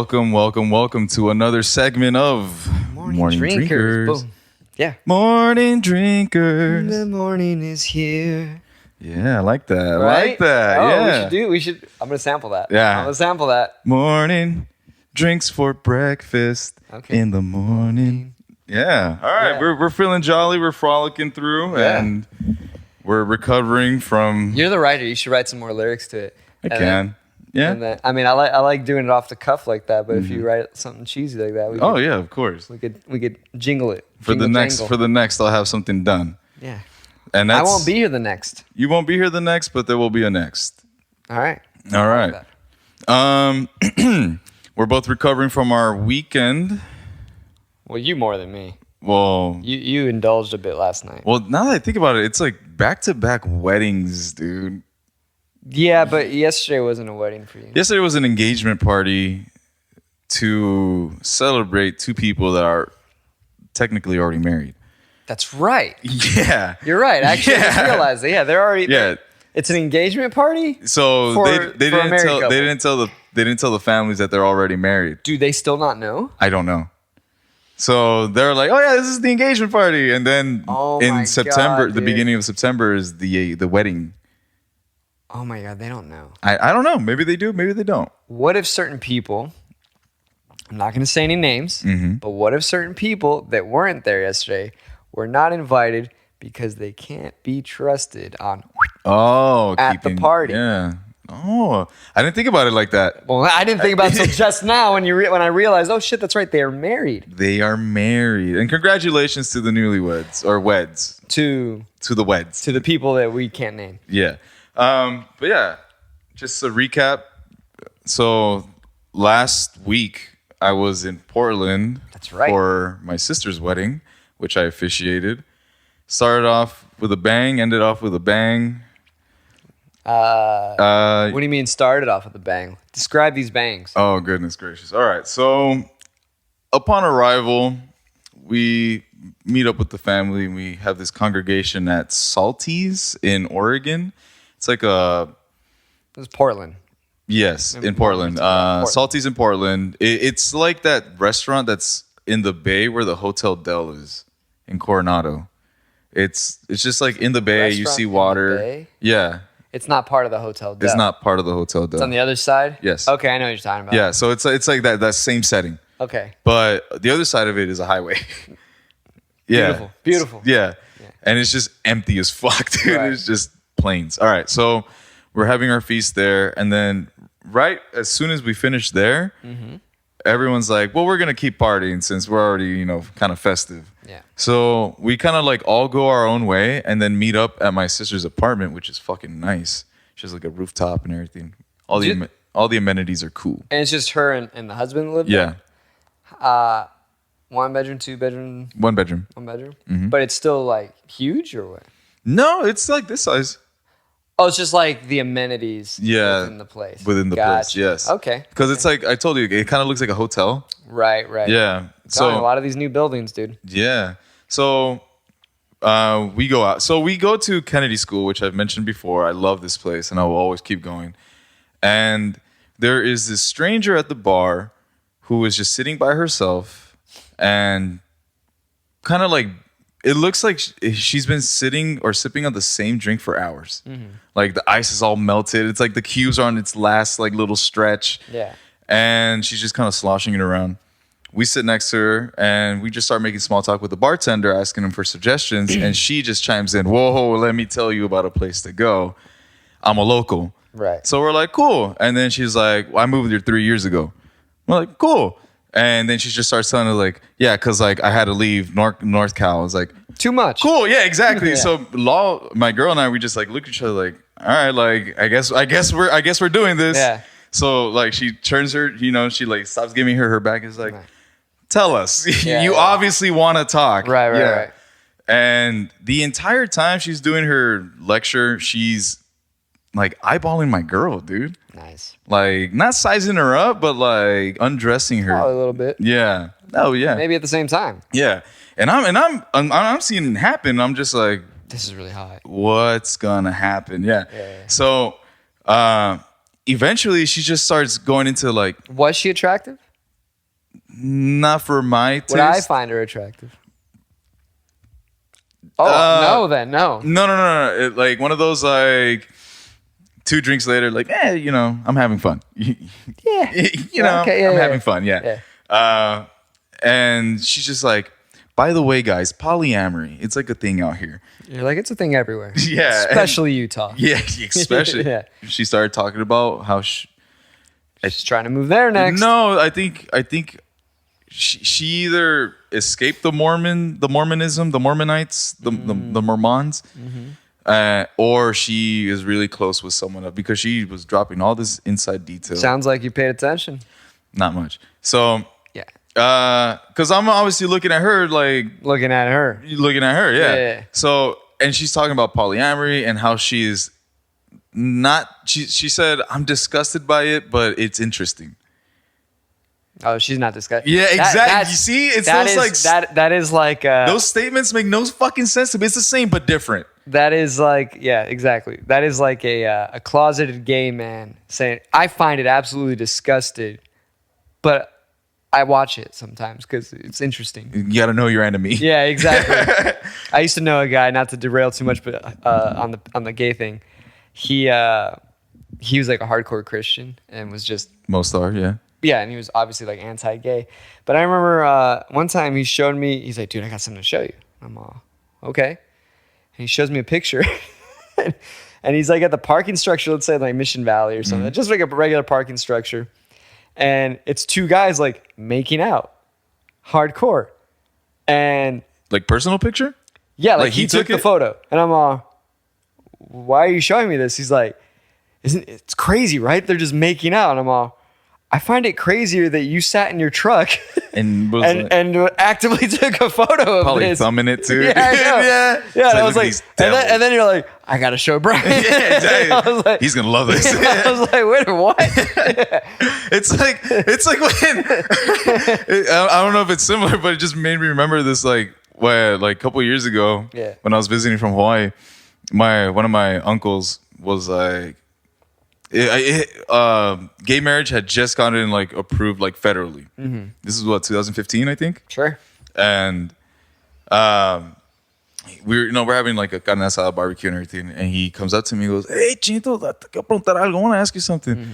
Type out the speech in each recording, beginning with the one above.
welcome to another segment of Morning Drinkers. Boom. Yeah. Morning Drinkers. The morning is here. Yeah, I like that. Right? I like that. Oh, Yeah. we should. I'm going to sample that. Yeah. I'm going to sample that. Morning drinks for breakfast in the morning. Yeah. All right. Yeah. We're feeling jolly. We're frolicking through and we're recovering from. You're the writer. You should write some more lyrics to it. I can. Yeah. And then, I mean, I like doing it off the cuff like that. But if you write something cheesy like that, Yeah, of course. we could jingle it For the next, I'll have something done. Yeah. And I won't be here the next. You won't be here the next, but there will be a next. All right. All right. We're both recovering from our weekend. Well, you more than me. Well, you indulged a bit last night. Well, now that I think about it, it's like back-to-back weddings, dude. Yeah, but yesterday wasn't a wedding for you. Yesterday was an engagement party to celebrate two people that are technically already married. That's right. Yeah. You're right. Actually, I just realized that. Yeah, they're already. Yeah. It's an engagement party. So they didn't tell the families that they're already married. Do they still not know? I don't know. So they're like, "Oh yeah, this is the engagement party," and then in September, the beginning of September is the wedding. Oh my God, they don't know. I don't know. Maybe they do. Maybe they don't. What if certain people? I'm not going to say any names, but what if certain people that weren't there yesterday were not invited because they can't be trusted on the party? Yeah. Oh, I didn't think about it like that. Well, I didn't think about it until just now when I realized, oh shit, that's right, they are married. They are married, and congratulations to the newlyweds or weds. To the weds. To the people that we can't name. Yeah. But yeah, just a recap. So last week I was in Portland. That's right. For my sister's wedding, which I officiated. Started off with a bang, ended off with a bang. What do you mean started off with a bang? Describe these bangs. Oh, goodness gracious. All right. So upon arrival, we meet up with the family. We have this congregation at Salty's in Oregon. It's like It was Portland. Yes, in Portland. Salty's in Portland. It's like that restaurant that's in the Bay where the Hotel Del is in Coronado. It's just like in the Bay. Restaurant you see water. in the Bay? Yeah. It's not part of the Hotel Del. It's not part of the Hotel Del. It's on the other side? Yes. Okay, I know what you're talking about. Yeah, so it's like that same setting. Okay. But the other side of it is a highway. Yeah. Beautiful. Yeah. And it's just empty as fuck, dude. Right. It's just plains. All right, so we're having our feast there, and then right as soon as we finish there, everyone's like, well, we're going to keep partying since we're already, kind of festive. Yeah. So we kind of like all go our own way and then meet up at my sister's apartment, which is fucking nice. She has like a rooftop and everything. All the amenities are cool. And it's just her and the husband live there? Yeah. 1 bedroom, 2 bedroom? 1 bedroom. 1 bedroom? But it's still like huge or what? No, it's like this size. Oh, it's just like the amenities within the place. Within the place, yes. Okay. Because it's like, I told you, it kind of looks like a hotel. Right. Yeah. So a lot of these new buildings, dude. Yeah. So we go out. So we go to Kennedy School, which I've mentioned before. I love this place, and I will always keep going. And there is this stranger at the bar who is just sitting by herself and kind of like, it looks like she's been sitting or sipping on the same drink for hours. Like the ice is all melted. It's like the cubes are on its last like little stretch. Yeah. And she's just kind of sloshing it around. We sit next to her and we just start making small talk with the bartender, asking him for suggestions. And she just chimes in, whoa, let me tell you about a place to go. I'm a local. Right. So we're like, cool. And then she's like, well, I moved here 3 years ago. We're like, cool. And then she just starts telling her like, yeah, because like I had to leave North Cal. I was like, too much. Cool, yeah, exactly. Yeah. So my girl and I, we just like look at each other like, all right, like I guess we're doing this. Yeah. So like she turns her, she like stops giving her back. Is like, tell us. You obviously want to talk. Right. And the entire time she's doing her lecture, she's like eyeballing my girl, dude. Nice. Like not sizing her up, but like undressing her. Probably a little bit. Yeah. Oh yeah. Maybe at the same time. Yeah. And I'm seeing it happen. I'm just like, this is really hot. What's gonna happen? Yeah. So eventually she just starts going into like. Was she attractive? Not for my taste. Would I find her attractive? Oh, no, then no. No. Like one of those like 2 drinks later, like, I'm having fun. Yeah. I'm having fun. Yeah. And she's just like, by the way, guys, polyamory, it's like a thing out here. You're like, it's a thing everywhere. Yeah. Especially Utah. Yeah, especially. Yeah. She started talking about how She's trying to move there next. No, I think she either escaped the Mormonism, the Mormonites, the Mormons, or she is really close with someone because she was dropping all this inside detail. Sounds like you paid attention. Not much. So Yeah. because I'm obviously looking at her like Looking at her. yeah. So and she's talking about polyamory and how she's not. She said, I'm disgusted by it, but it's interesting. Oh, she's not disgusted. Yeah, exactly. You see, it's those like that is like those statements make no fucking sense to me. It's the same but different. that is like exactly. That is like a closeted gay man saying, I find it absolutely disgusted, but I watch it sometimes because it's interesting. You got to know your enemy. Yeah, exactly. I used to know a guy, not to derail too much, but on the gay thing, he was like a hardcore Christian and was just Most are, yeah. yeah, and he was obviously like anti-gay. But I remember one time he showed me, he's like, dude, I got something to show you. I'm all, okay. And he shows me a picture. And he's like at the parking structure, let's say like Mission Valley or something, just like a regular parking structure. And it's 2 guys like making out hardcore. And Like personal picture? yeah, like he took the it? photo. And I'm all, why are you showing me this? He's like, it's crazy, right? They're just making out. And I'm all, I find it crazier that you sat in your truck And was and actively took a photo of probably this. thumbing it too. Yeah, I know. yeah. Yeah, and I Look was at like, these and devils. then you're like, I gotta show Brian. Yeah, exactly. I was like, He's gonna love this. I was like, wait, what? It's like when I don't know if it's similar, but it just made me remember this like a couple years ago Yeah. when I was visiting from Hawaii. One of my uncles was like, gay marriage had just gotten like approved like federally. This is what 2015, I think. Sure. And we're having like a carne asada barbecue and everything, and he comes up to me and goes, "Hey, Chinto, te quiero preguntar algo. I want to ask you something.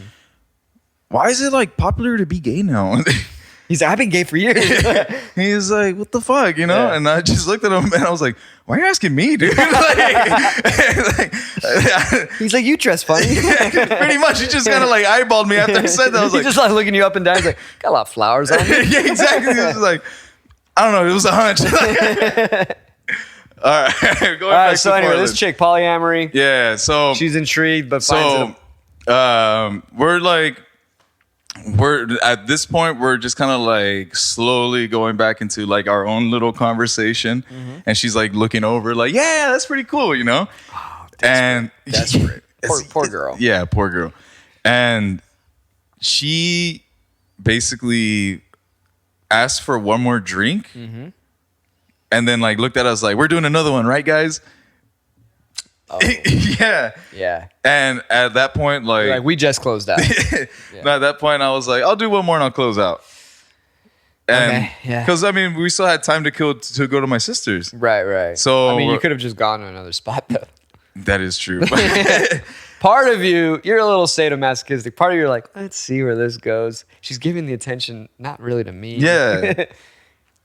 Why is it like popular to be gay now?" He's like, I've been gay for years. He's like, "What the fuck?" Yeah. And I just looked at him and I was like, "Why are you asking me, dude?" He's like, you dress funny. Pretty much, he just kind of like eyeballed me after I said that. I was He's like, just like looking you up and down. He's like, got a lot of flowers on you. "Yeah, exactly." He was like, "I don't know. It was a hunch." All right, going All right, back so to anyway, Portland. this chick, polyamory. Yeah, so She's intrigued, but finds it. we're at this point we're just kind of like slowly going back into like our own little conversation, and she's like looking over like, yeah, that's pretty cool, and Desperate. Poor girl. yeah, poor girl. And she basically asked for one more drink, and then like looked at us like, we're doing another one, right, guys? Oh. Yeah. Yeah. And at that point, Like, we just closed out. no, at that point, I was like, I'll do one more and I'll close out. And Okay, yeah. because I mean, we still had time to kill to go to my sister's. Right. So I mean, you we're- could have just gone to another spot, though. That is true. Part of you're a little sadomasochistic. Part of you're like, let's see where this goes. She's giving the attention, not really to me. Yeah.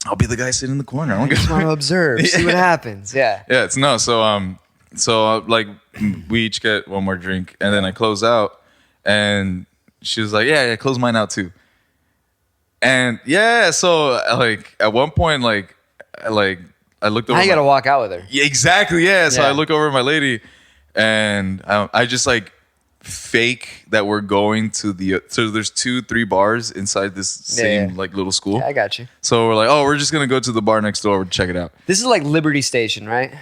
I'll be the guy sitting in the corner. I don't I just give want to observe, see what happens. Yeah. Yeah, it's no. So like we each get one more drink, and then I close out, and she was like, "Yeah, close mine out too." And yeah, so like at one point, like I looked over. Now you got to walk out with her. Yeah, exactly. Yeah. So Yeah. I look over at my lady, and I just like fake that we're going to so there's 2-3 bars inside this same Yeah. like little school. Yeah, I got you. So we're like, oh, we're just gonna go to the bar next door to check it out. This is like Liberty Station, right?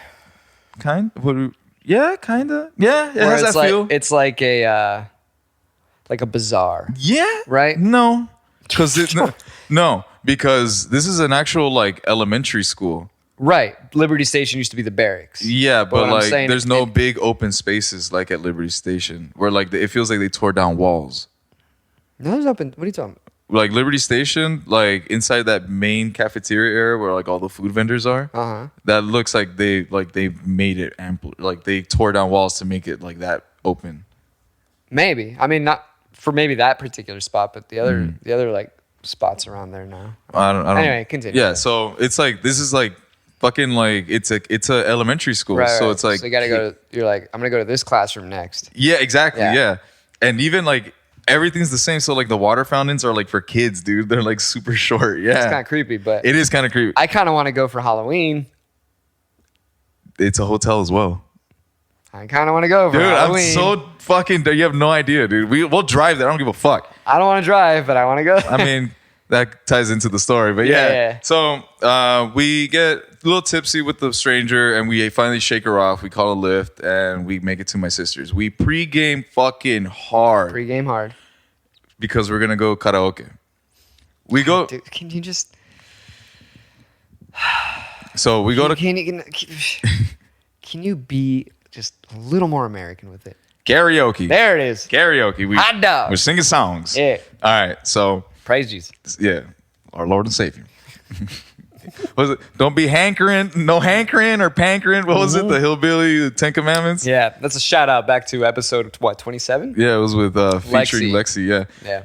Yeah, kind of. Yeah, it Where has it's that like, feel. It's like a bazaar. Yeah. Right? No. Because no, because this is an actual like elementary school. Right. Liberty Station used to be the barracks. Yeah, what but I'm like saying there's is- no big open spaces like at Liberty Station where like it feels like they tore down walls. No, there's open. What are you talking about? like Liberty Station, like inside that main cafeteria area where like all the food vendors are. That looks like they made it ample. Like they tore down walls to make it like that open. Maybe. I mean, not for maybe that particular spot, but the other like spots around there now. I don't. Anyway, continue. Yeah. So it's like this is like fucking like it's a elementary school. Right, so right. it's like so you gotta go. You're like, I'm gonna go to this classroom next. Yeah, exactly. Yeah. Yeah. And even like everything's the same. So like the water fountains are like for kids, dude. They're like super short. Yeah. It's kind of creepy, but It is kind of creepy. I kind of want to go for Halloween. It's a hotel as well. I kind of want to go for Dude, Halloween. I'm so fucking. You have no idea, dude. We'll drive there. I don't give a fuck. I don't want to drive, but I want to go. I mean, that ties into the story, but yeah. So we get a little tipsy with the stranger, and we finally shake her off. We call a Lyft, and we make it to my sister's. We pregame fucking hard Pre-game hard. because we're gonna go karaoke. We go. Dude, can you just? So we go to Can you be just a little more American with it? karaoke. There it is. Karaoke. Hot dog. We're singing songs. Yeah. All right. So Praise Jesus. yeah, our Lord and Savior. Was it? Don't be hankering, no hankering or pankering. What was it? The hillbilly, the Ten Commandments. Yeah, that's a shout out back to episode 27. Yeah, it was with featuring Lexi. Yeah. Yeah,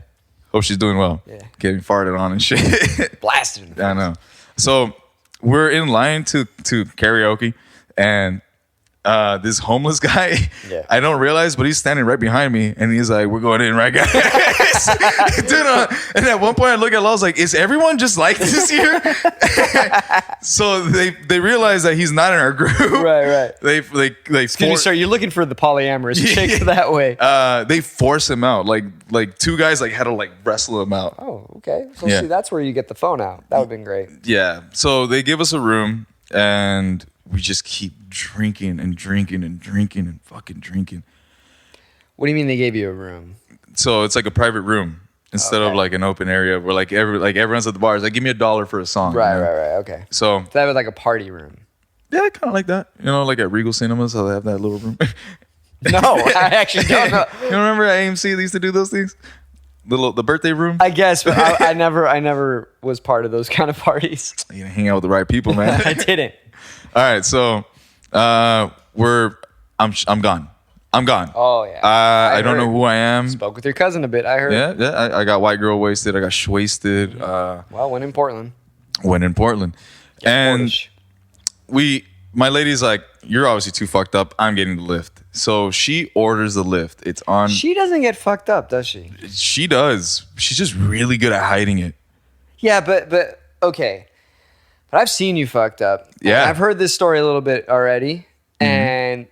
Hope she's doing well. Yeah. Getting farted on and shit. blasted. In the I know. So we're in line to karaoke, and this homeless guy, Yeah. I don't realize, but he's standing right behind me, and he's like, "We're going in, right, guys?" Dude, and at one point I look at Law, I was like, "Is everyone just like this here?" So they realize that he's not in our group. Right. They You're looking for the polyamorous chick that way. they force him out. Like two guys like had to like wrestle him out. Oh, okay. So Yeah. see, that's where you get the phone out. That would have been great. Yeah. So they give us a room, and we just keep drinking and drinking and drinking and fucking drinking. What do you mean they gave you a room? So it's like a private room instead of Okay. like an open area where like everyone's at the bars. Like, give me $1 for a song. Right, you know? right. Okay. So So that was like a party room. yeah, kind of like that. You know, like at Regal Cinemas, how they have that little room. No, I actually don't know. You remember at AMC they used to do those things? The birthday room. I guess, but I never was part of those kind of parties. You know, hang out with the right people, man. I didn't. All right, so I'm gone. I'm gone. Oh yeah. I don't know heard. who I am. Spoke with your cousin a bit. I heard. Yeah. I got white girl wasted. I got shwasted. Well, when in Portland. When in Portland, and Portage. my lady's like, "You're obviously too fucked up. I'm getting the lift." So she orders the lift. It's on. She doesn't get fucked up, does she? She does. She's just really good at hiding it. Yeah, but okay. But I've seen you fucked up. And Yeah. I've heard this story a little bit already, and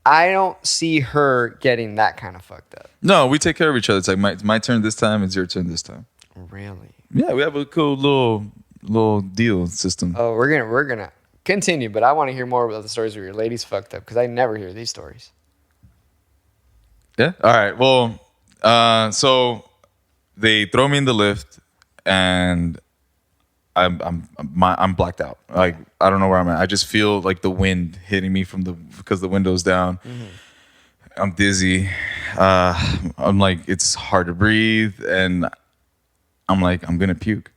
I don't see her getting that kind of fucked up. No, we take care of each other. It's like my turn this time. It's your turn this time. Really? Yeah, we have a cool little deal system. Oh, we're gonna continue, but I want to hear more about the stories where your lady's fucked up because I never hear these stories. Yeah. All right. Well, so they throw me in the lift, and I'm blacked out. Like, I don't know where I'm at. I just feel like the wind hitting me because the window's down. I'm dizzy. I'm like, it's hard to breathe, and I'm like, I'm gonna puke.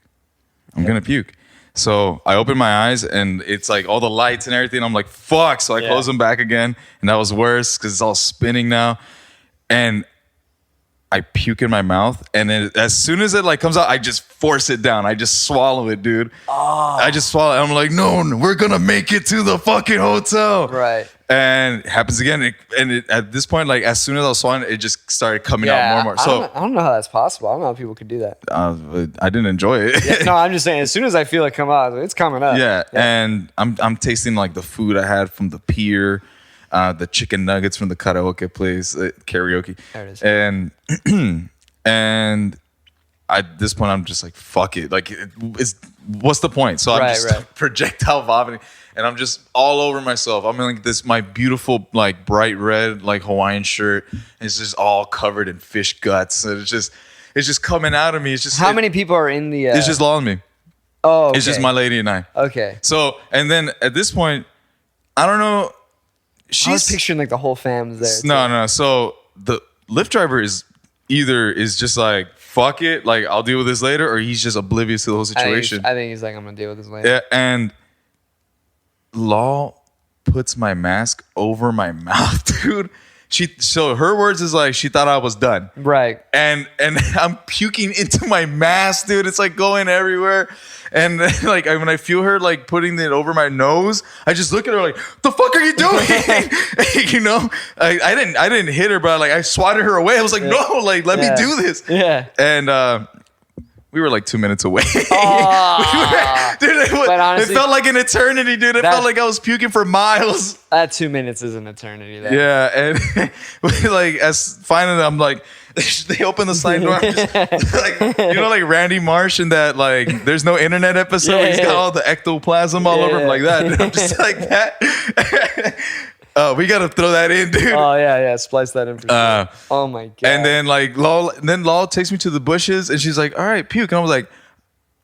I'm gonna puke. So I open my eyes, and it's like all the lights and everything. I'm like, fuck. So I close them back again, and that was worse because it's all spinning now. And I puke in my mouth, and then as soon as it like comes out, I just force it down. I just swallow it, dude. I just swallow it. I'm like, no, we're gonna make it to the fucking hotel. Right. And it happens again. At this point, like as soon as I was swallowing, it just started coming out more and more. So I don't know how that's possible. I don't know how people could do that. I didn't enjoy it. No, I'm just saying. As soon as I feel it come out, it's coming up. Yeah, and I'm tasting like the food I had from the pier, the chicken nuggets from the karaoke place, karaoke. There it is. And at this point, I'm just like, fuck it. Like, what's the point? So I'm just projectile vomiting, and I'm just all over myself. I'm in like my beautiful, like bright red, like Hawaiian shirt. And it's just all covered in fish guts. And it's just coming out of me. It's just How many people are in the? It's just Law and me. Oh, okay. It's just my lady and I. Okay. So, and then at this point, I don't know. I was picturing like the whole fam's there. No. So the Lyft driver is just like, fuck it, like I'll deal with this later, or he's just oblivious to the whole situation. I think he's like, I'm gonna deal with this later. Yeah, and Law puts my mask over my mouth, dude. So her words is like she thought I was done. Right. And I'm puking into my mask, dude. It's like going everywhere. And then, like when I feel her like putting it over my nose, I just look at her like, "The fuck are you doing?" You know, I didn't hit her, but like I swatted her away. I was like, "No, like let me do this." Yeah. And we were like 2 minutes away. Dude, it honestly, felt like an eternity, dude. It felt like I was puking for miles. That 2 minutes is an eternity there. Yeah, and like as finally I'm like, they open the slide door. I'm just, like, you know, like Randy Marsh in that like There's No Internet episode. He's got all the ectoplasm all over him like that. And I'm just like that. We gotta throw that in, dude. Oh yeah, splice that in for sure. Oh my god. And then like Lol takes me to the bushes and she's like, "All right, puke." And I was like,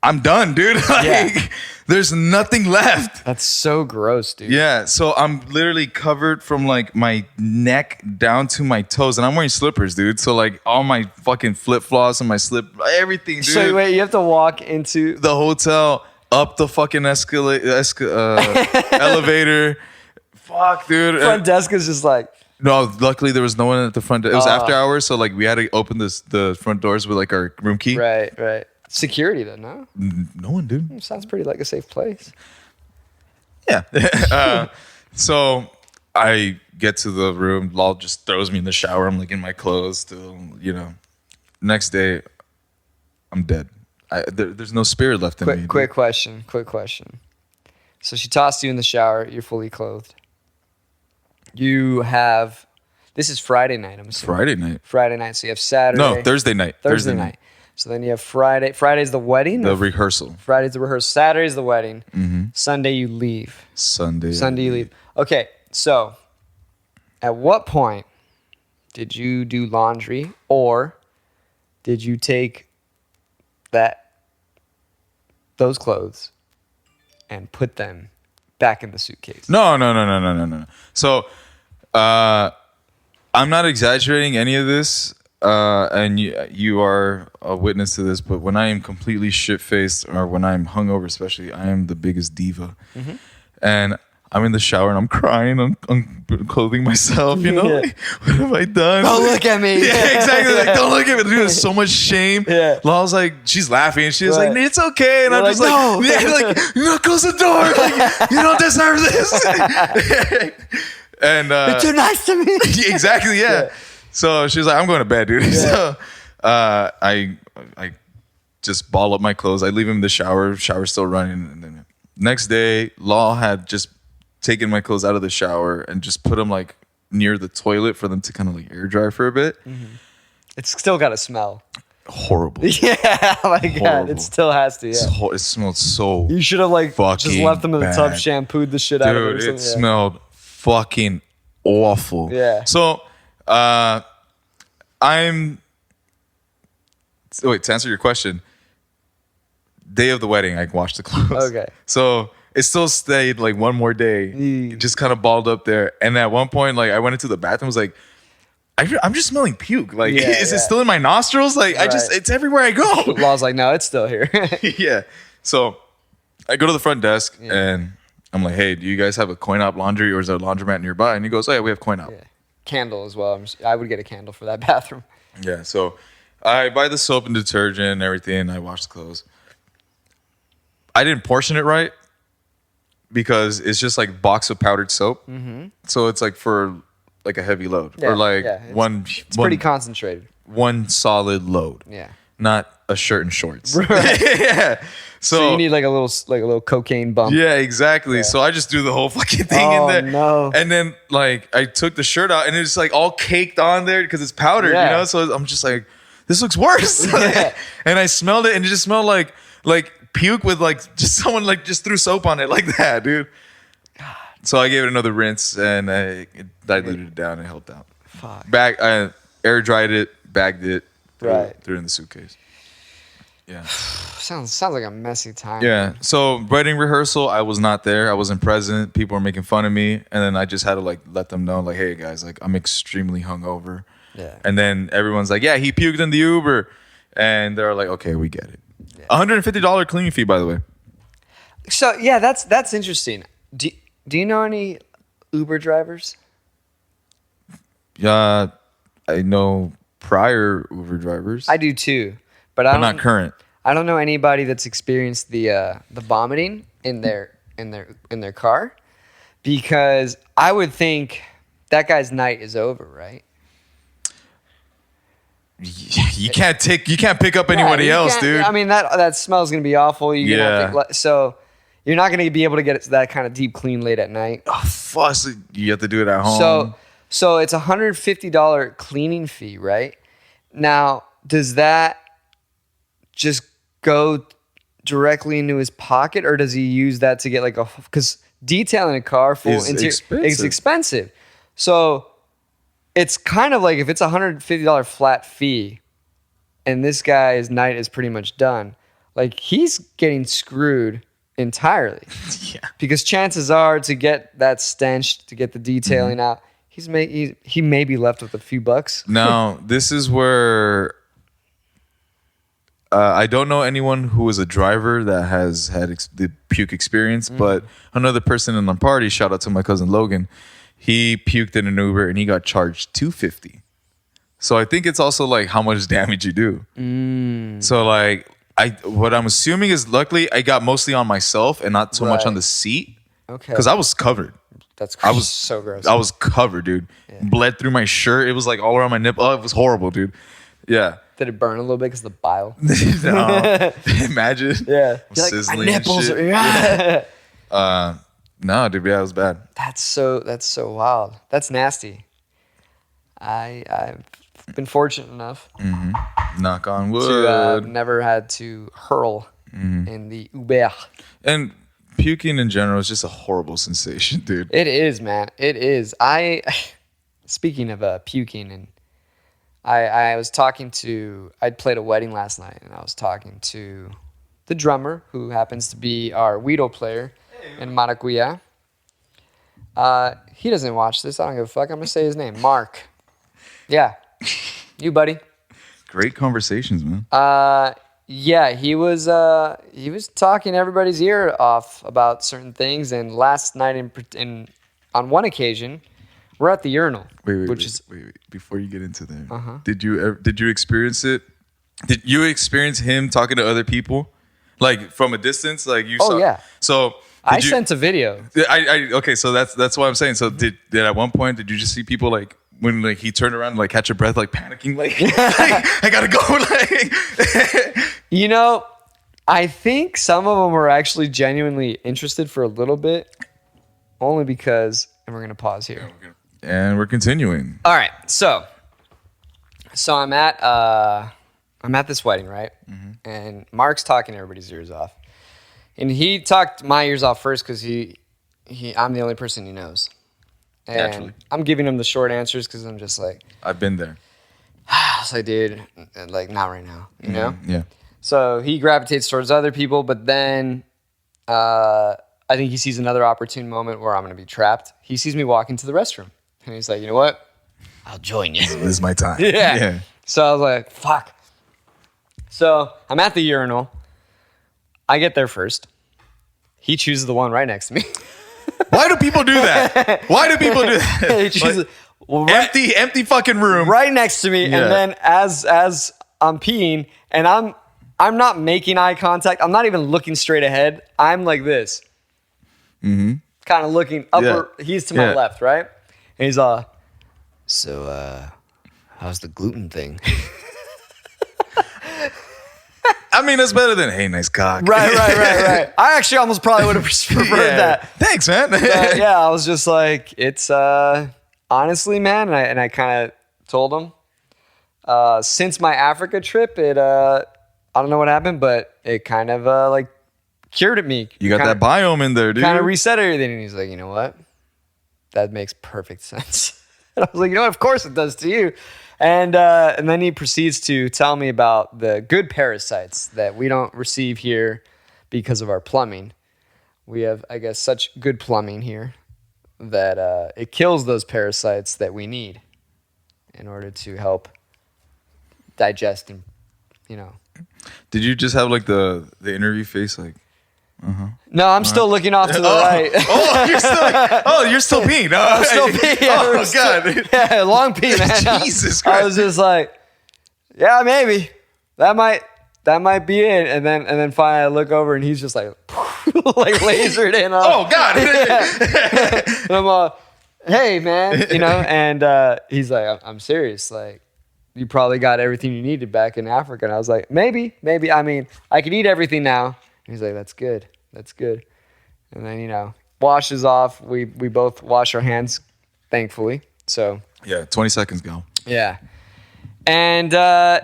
"I'm done, dude." Like, there's nothing left. That's so gross, dude. Yeah, so I'm literally covered from like my neck down to my toes, and I'm wearing slippers, dude. So like all my fucking flip flops and my everything, dude. So wait, you have to walk into the hotel, up the fucking elevator. Fuck, dude. Front desk is just like. No, luckily there was no one at the front. It was after hours, so like we had to open the front doors with like our room key. Right. Security then, no? No one, dude. Sounds pretty like a safe place. Yeah. So I get to the room. Lol just throws me in the shower. I'm like in my clothes still, you know. Next day, I'm dead. There's no spirit left in me. Quick question. So she tossed you in the shower. You're fully clothed. You have. This is Friday night, I'm assuming. Friday night. So you have Saturday. No, Thursday night. Thursday night. So then you have Friday. Friday's the wedding? The rehearsal. Friday's the rehearsal. Saturday's the wedding. Mm-hmm. Sunday you leave. Sunday you leave. Okay, so at what point did you do laundry, or did you take those clothes and put them back in the suitcase? No. So I'm not exaggerating any of this. And you are a witness to this, but when I am completely shit-faced or when I'm hungover especially, I am the biggest diva. Mm-hmm. And I'm in the shower and I'm crying. I'm clothing myself, you know? Like, what have I done? Don't look at me. Yeah, exactly. Like, don't look at me. Dude, there's so much shame. Yeah. Lala's like, she's laughing. She's like, it's okay. And You're I'm just like, no. Yeah, like, you know, close the door. Like, you don't deserve this. And you're too nice to me. Exactly, yeah. So she's like, I'm going to bed, dude. Yeah. So I just ball up my clothes. I leave him in the shower's still running. And then next day, Law had just taken my clothes out of the shower and just put them like near the toilet for them to kind of like air dry for a bit. Mm-hmm. It's still got to smell. Horrible. Yeah, oh my God. It still has to, yeah. It smelled so You should have like just left them in the tub, shampooed the shit out of it. Dude, it smelled fucking awful. Yeah. So wait, to answer your question, day of the wedding, I washed the clothes. Okay. So it still stayed like one more day, just kind of balled up there. And at one point, like I went into the bathroom, was like, I'm just smelling puke. Like, is it still in my nostrils? Like, it's everywhere I go. Law's like, no, it's still here. Yeah. So I go to the front desk and I'm like, hey, do you guys have a coin op laundry or is there a laundromat nearby? And he goes, oh yeah, we have coin op. Yeah. Candle as well. I would get a candle for that bathroom. Yeah. So I buy the soap and detergent and everything. And I wash the clothes. I didn't portion it right because it's just like box of powdered soap. Mm-hmm. So it's like for like a heavy load or like it's pretty concentrated. One solid load. Yeah. Not a shirt and shorts. Right. Yeah. So you need like a little cocaine bump. Yeah, exactly. Yeah. So I just do the whole fucking thing in there. No. And then like I took the shirt out and it's like all caked on there because it's powdered, you know? So I'm just like, this looks worse. Yeah. And I smelled it and it just smelled like puke with like just someone like just threw soap on it like that, dude. God. So I gave it another rinse and I diluted it down and it helped out. Fuck. I air dried it, bagged it, threw it in the suitcase. Yeah. Sounds like a messy time. Yeah. So wedding rehearsal, I was not there. I wasn't present. People were making fun of me. And then I just had to like let them know, like, hey guys, like I'm extremely hungover. Yeah. And then everyone's like, yeah, he puked in the Uber. And they're like, okay, we get it. $150 cleaning fee, by the way. So yeah, that's interesting. Do you know any Uber drivers? Yeah, I know prior Uber drivers. I do too, but I but don't, not current. I don't know anybody that's experienced the vomiting in their car, because I would think that guy's night is over, right? You can't pick up anybody else, dude. I mean, that smell's gonna be awful. You're gonna have to, so you're not gonna be able to get it to that kind of deep clean late at night. Oh, fuss. You have to do it at home. So it's $150 cleaning fee, right? Now, does that just go directly into his pocket, or does he use that to get like because detailing a car full is expensive. So it's kind of like if it's $150 flat fee and this guy's night is pretty much done, like he's getting screwed entirely. Yeah. Because chances are, to get that stench, to get the detailing out, he may be left with a few bucks. Now, this is where I don't know anyone who is a driver that has had the puke experience, but another person in the party, shout out to my cousin Logan, he puked in an Uber and he got charged $250. So I think it's also like how much damage you do. So like what I'm assuming is, luckily I got mostly on myself and not so much on the seat. Okay. Because I was covered. That's so gross. I was covered, dude. Yeah. Bled through my shirt. It was like all around my nipple. Oh, it was horrible, dude. Yeah. Did it burn a little bit because of the bile? No. Imagine. Yeah. Sizzling like, my nipples and shit. Yeah. No, dude, yeah, it was bad. That's so wild. That's nasty. I've been fortunate enough Knock on wood. to have never had to hurl in the Uber. And puking in general is just a horrible sensation, dude. It is, man. It is. Speaking of puking, and I was talking to, I'd played a wedding last night, and I was talking to the drummer, who happens to be our Weedle player in Maracuya. He doesn't watch this. I don't give a fuck. I'm going to say his name. Mark. Yeah. You, buddy. Great conversations, man. Yeah, he was talking everybody's ear off about certain things, and last night on one occasion, we're at the urinal. Wait. Before you get into there, did you experience it? Did you experience him talking to other people, like from a distance? Like you saw? Oh yeah. So I sent a video. Okay, so that's what I'm saying. So did at one point did you just see people like, when like he turned around and like catch your breath, like panicking, like, I gotta go, like. You know, I think some of them were actually genuinely interested for a little bit, only because, and we're gonna pause here. And we're continuing. All right, so I'm at this wedding, right? And Mark's talking everybody's ears off, and he talked my ears off first because I'm the only person he knows. And naturally. I'm giving him the short answers because I'm just like, I've been there. I was like, dude, like not right now, you know? Yeah. So he gravitates towards other people, but then I think he sees another opportune moment where I'm going to be trapped. He sees me walk into the restroom, and he's like, you know what? I'll join you. This is my time. Yeah. So I was like, fuck. So I'm at the urinal. I get there first. He chooses the one right next to me. Why do people do that? Why do people do that? He chooses, like, empty fucking room right next to me, and then as I'm peeing, and I'm not making eye contact. I'm not even looking straight ahead. I'm like this, kind of looking upper. Yeah. He's to my left, right? And he's so how's the gluten thing? I mean, that's better than, hey, nice cock. Right. I actually almost probably would have preferred that. Thanks, man. Yeah, I was just like, it's honestly, man, and I kind of told him. Since my Africa trip, I don't know what happened, but it kind of like cured at me. You got that biome in there, dude. Kind of reset everything. And he's like, you know what? That makes perfect sense. And I was like, you know what? Of course it does to you. And then he proceeds to tell me about the good parasites that we don't receive here because of our plumbing. We have, I guess, such good plumbing here that it kills those parasites that we need in order to help digest and you know. Did you just have like the interview face like? No, I'm still looking off to the right. You're still peeing. I'm still peeing. Oh God. Yeah, long pee, man. Jesus Christ. I was just like, yeah, maybe that might be it. And then finally I look over and he's just like, like lasered in. Oh God. Yeah. And I'm hey man, you know. And he's like, I'm serious. Like, you probably got everything you needed back in Africa. And I was like, maybe. I mean, I could eat everything now. And he's like, that's good. And then, you know, washes off. We both wash our hands, thankfully. So Yeah, 20 seconds go. yeah. And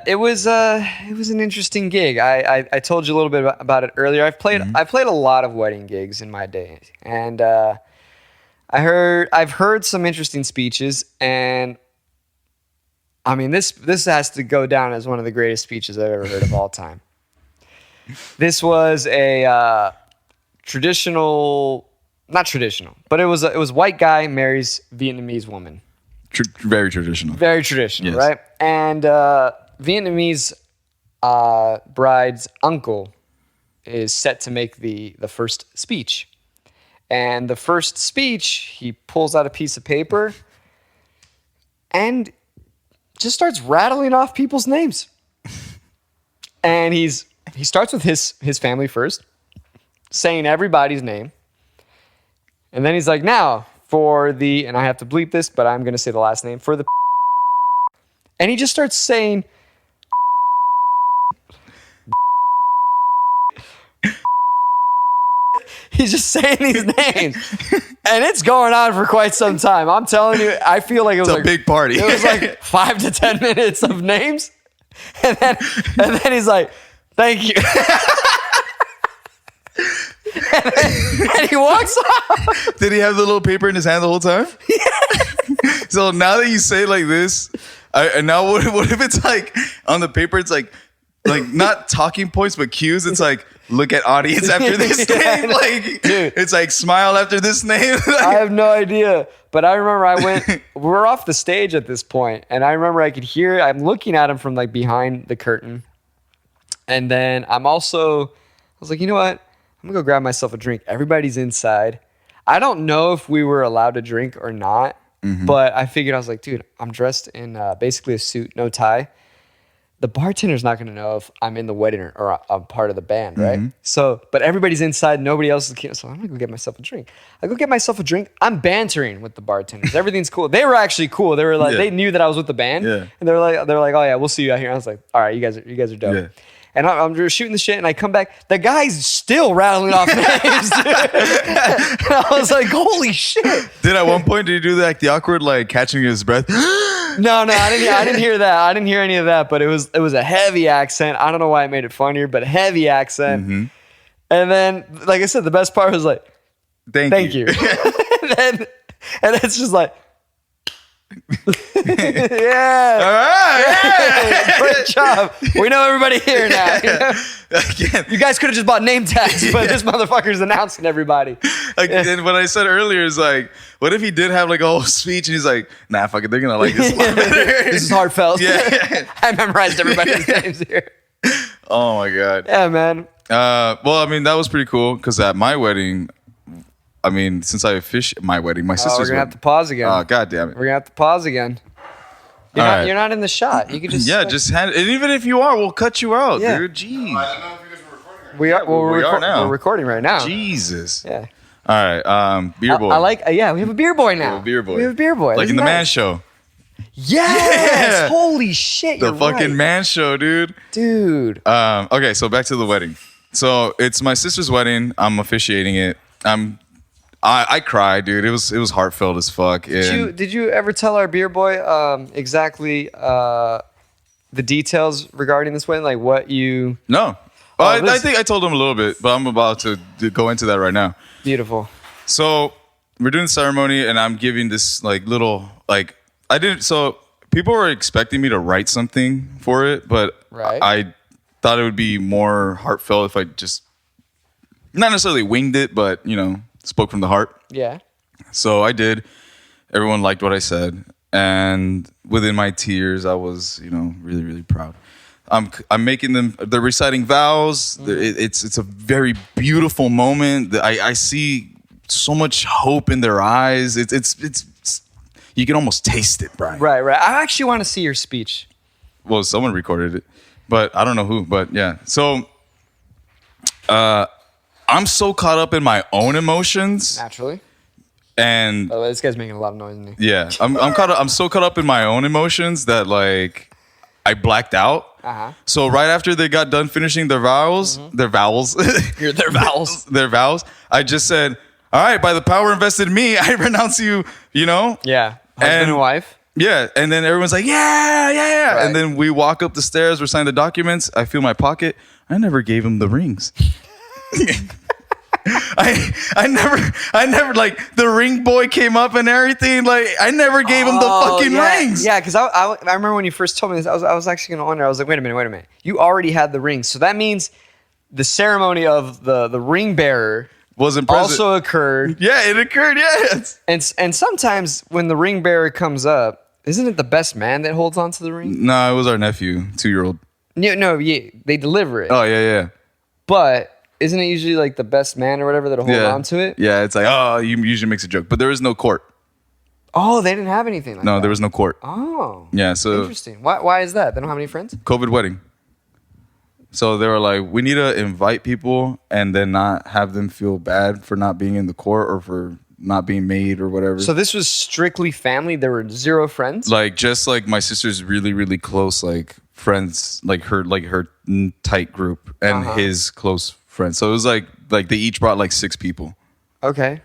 it was an interesting gig. I told you a little bit about it earlier. I've played a lot of wedding gigs in my day, and I've heard some interesting speeches, and I mean this has to go down as one of the greatest speeches I've ever heard of all time. This was a not traditional, but it was white guy marries Vietnamese woman. Very traditional. Very traditional, Yes. right? And Vietnamese bride's uncle is set to make the first speech. And the first speech, he pulls out a piece of paper and just starts rattling off people's names. And he starts with his family first, saying everybody's name. And then he's like, now, for the, and I have to bleep this, but I'm going to say the last name, for the, and he just starts saying, he's just saying these names. And it's going on for quite some time. I'm telling you, I feel like it was It's a big party. It was like 5 to 10 minutes of names. And then he's like, thank you. and he walks off. Did he have the little paper in his hand the whole time? Yeah. So now that you say it like this, and now what if it's like on the paper, it's like not talking points, but cues. It's like, look at audience after this name. Like, dude, it's like smile after this name. I have no idea. But I remember we're off the stage at this point, and I remember I could hear, I'm looking at him from like behind the curtain. And then I was like, you know what? I'm gonna go grab myself a drink. Everybody's inside. I don't know if we were allowed to drink or not, but I figured, I was like, dude, I'm dressed in basically a suit, no tie. The bartender's not gonna know if I'm in the wedding or I'm part of the band, right? So, but everybody's inside, nobody else is here. So I'm gonna go get myself a drink. I go get myself a drink. I'm bantering with the bartenders. Everything's cool. They were actually cool. They were like, they knew that I was with the band, and they're like, oh yeah, we'll see you out here. I was like, all right, you guys are dope. Yeah. And I'm just shooting the shit, and I come back. The guy's still rattling off names, dude. And I was like, holy shit. Did at one point, did he do the awkward, like, catching his breath? No, I didn't hear that. I didn't hear any of that, but it was a heavy accent. I don't know why it made it funnier, but heavy accent. And then, like I said, the best part was like, thank you. and it's just like, yeah. All right. Yeah. Great job. We know everybody here now. You know? Again. You guys could have just bought name tags, but this motherfucker's announcing everybody. And what I said earlier is like, what if he did have like a whole speech and he's like, nah, fuck it, they're gonna like this one better. This is heartfelt. Yeah. I memorized everybody's names here. Oh my God. Yeah, man. Well, I mean, that was pretty cool because at my wedding, I mean, since I officiated my wedding, my sister's we're gonna have to pause again. Oh, God damn it. We're gonna have to pause again. You're not in the shot. You could just just hand it. And even if you are, we'll cut you out, Yeah. dude. Jeez. I don't know if you guys were recording right we are. Well, we are now. We're recording right now. Jesus. Yeah. All right. Beer boy. I like. Yeah, we have a beer boy now. We have a beer boy. We have a beer boy. Like Isn't in the that- Man Show. Yes. Yeah. Holy shit. The You're fucking right. Man Show, dude. Dude. Okay, so back to the wedding. So it's my sister's wedding. I'm officiating it. I cried, dude. It was heartfelt as fuck. Did you ever tell our beer boy exactly the details regarding this wedding? Like what you... No. I think I told him a little bit, but I'm about to go into that right now. Beautiful. So we're doing the ceremony, and I'm giving this like little like so people were expecting me to write something for it, but Right. I thought it would be more heartfelt if I just not necessarily winged it, but spoke from the heart. Yeah. So I did. Everyone liked what I said, and within my tears, I was really, really proud. I'm making them. They're reciting vows. It's a very beautiful moment. I see so much hope in their eyes. It's you can almost taste it, Brian. Right. I actually want to see your speech. Well, someone recorded it, but I don't know who. But yeah, so I'm so caught up in my own emotions, Naturally. and By the way, this guy's making a lot of noise in here. yeah, I'm so caught up in my own emotions that like I blacked out. Uh-huh. So right after they got done finishing their vows, their vowels, Their vowels. their vows, I just said, "All right, by the power invested in me, I renounce you." You know? Yeah. Husband and wife. Yeah, and then everyone's like, yeah. Right. And then we walk up the stairs, we're signing the documents. I feel my pocket. I never gave him the rings. I never like the ring boy came up and everything. Like I never gave him the fucking rings. Yeah, because I remember when you first told me this, I was actually going to wonder. I was like, wait a minute. You already had the rings. So that means the ceremony of the ring bearer Wasn't present. also occurred. Yeah, it occurred. Yes. And sometimes when the ring bearer comes up, isn't it the best man that holds onto the ring? No, it was our nephew, 2-year-old. No, they deliver it. Oh yeah. But isn't it usually like the best man or whatever that'll hold Yeah. on to it? Yeah, it's like, oh, you usually makes a joke, but there is no court. Oh, they didn't have anything like that. No, there was no court. Oh. Yeah, so Interesting. Why is that? They don't have any friends? COVID wedding. So they were like, we need to invite people and then not have them feel bad for not being in the court or for not being made or whatever. So this was strictly family. There were zero friends. Like just like my sister's really, really close, like friends, like her tight group and his close friends. So it was like they each brought like 6 people. Okay.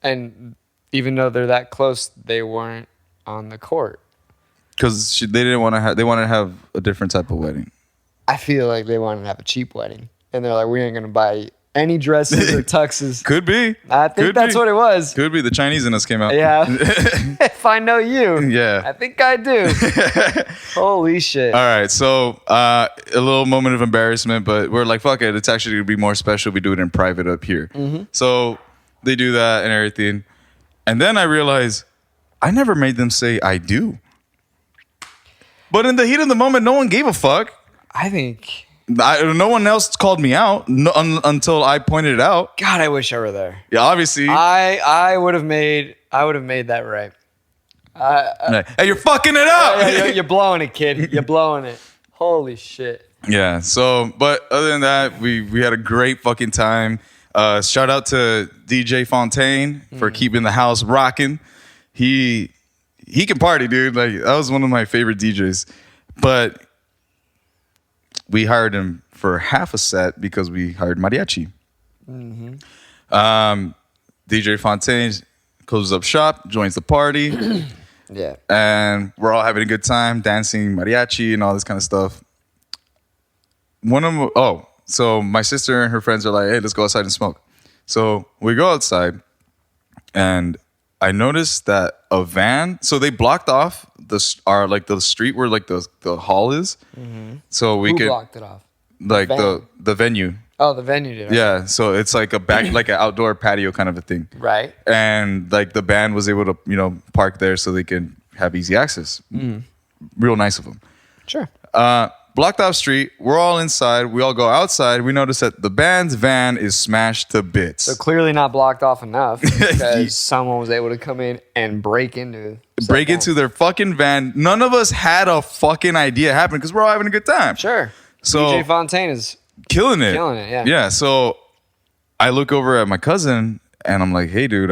And even though they're that close, they weren't on the court. Because they didn't want to have, they wanted to have a different type of wedding. I feel like they wanted to have a cheap wedding. And they're like, we ain't going to buy any dresses or tuxes. Could be. I think that's what it was. Could be. The Chinese in us came out. Yeah. If I know you. Yeah. I think I do. Holy shit. All right. So a little moment of embarrassment, but we're like, fuck it. It's actually going to be more special. We do it in private up here. So they do that and everything. And then I realize I never made them say I do. But in the heat of the moment, no one gave a fuck. I think... no one else called me out until I pointed it out. God, I wish I were there. Yeah, obviously. I would have made that right. Hey, you're fucking it up. You're blowing it, kid. You're blowing it. Holy shit. Yeah. So, but other than that, we had a great fucking time. Shout out to DJ Fontaine for keeping the house rocking. He can party, dude. Like that was one of my favorite DJs. But we hired him for half a set because we hired mariachi. DJ Fontaine closes up shop, joins the party. Yeah. And we're all having a good time, dancing mariachi and all this kind of stuff. So my sister and her friends are like, hey, let's go outside and smoke. So we go outside and I noticed that a van, so they blocked off the street where like the hall is. So we Who could blocked it off? like van? the venue. Oh, the venue did. Yeah. So it's like a back, like an outdoor patio kind of a thing. Right. And like the band was able to, park there so they could have easy access. Real nice of them. Sure. Blocked off street. We're all inside. We all go outside. We notice that the band's van is smashed to bits. So clearly not blocked off enough because someone was able to come in and break into their fucking van. None of us had a fucking idea it happened because we're all having a good time. Sure. So DJ Fontaine is killing it. Yeah. Yeah. So I look over at my cousin and I'm like, hey, dude,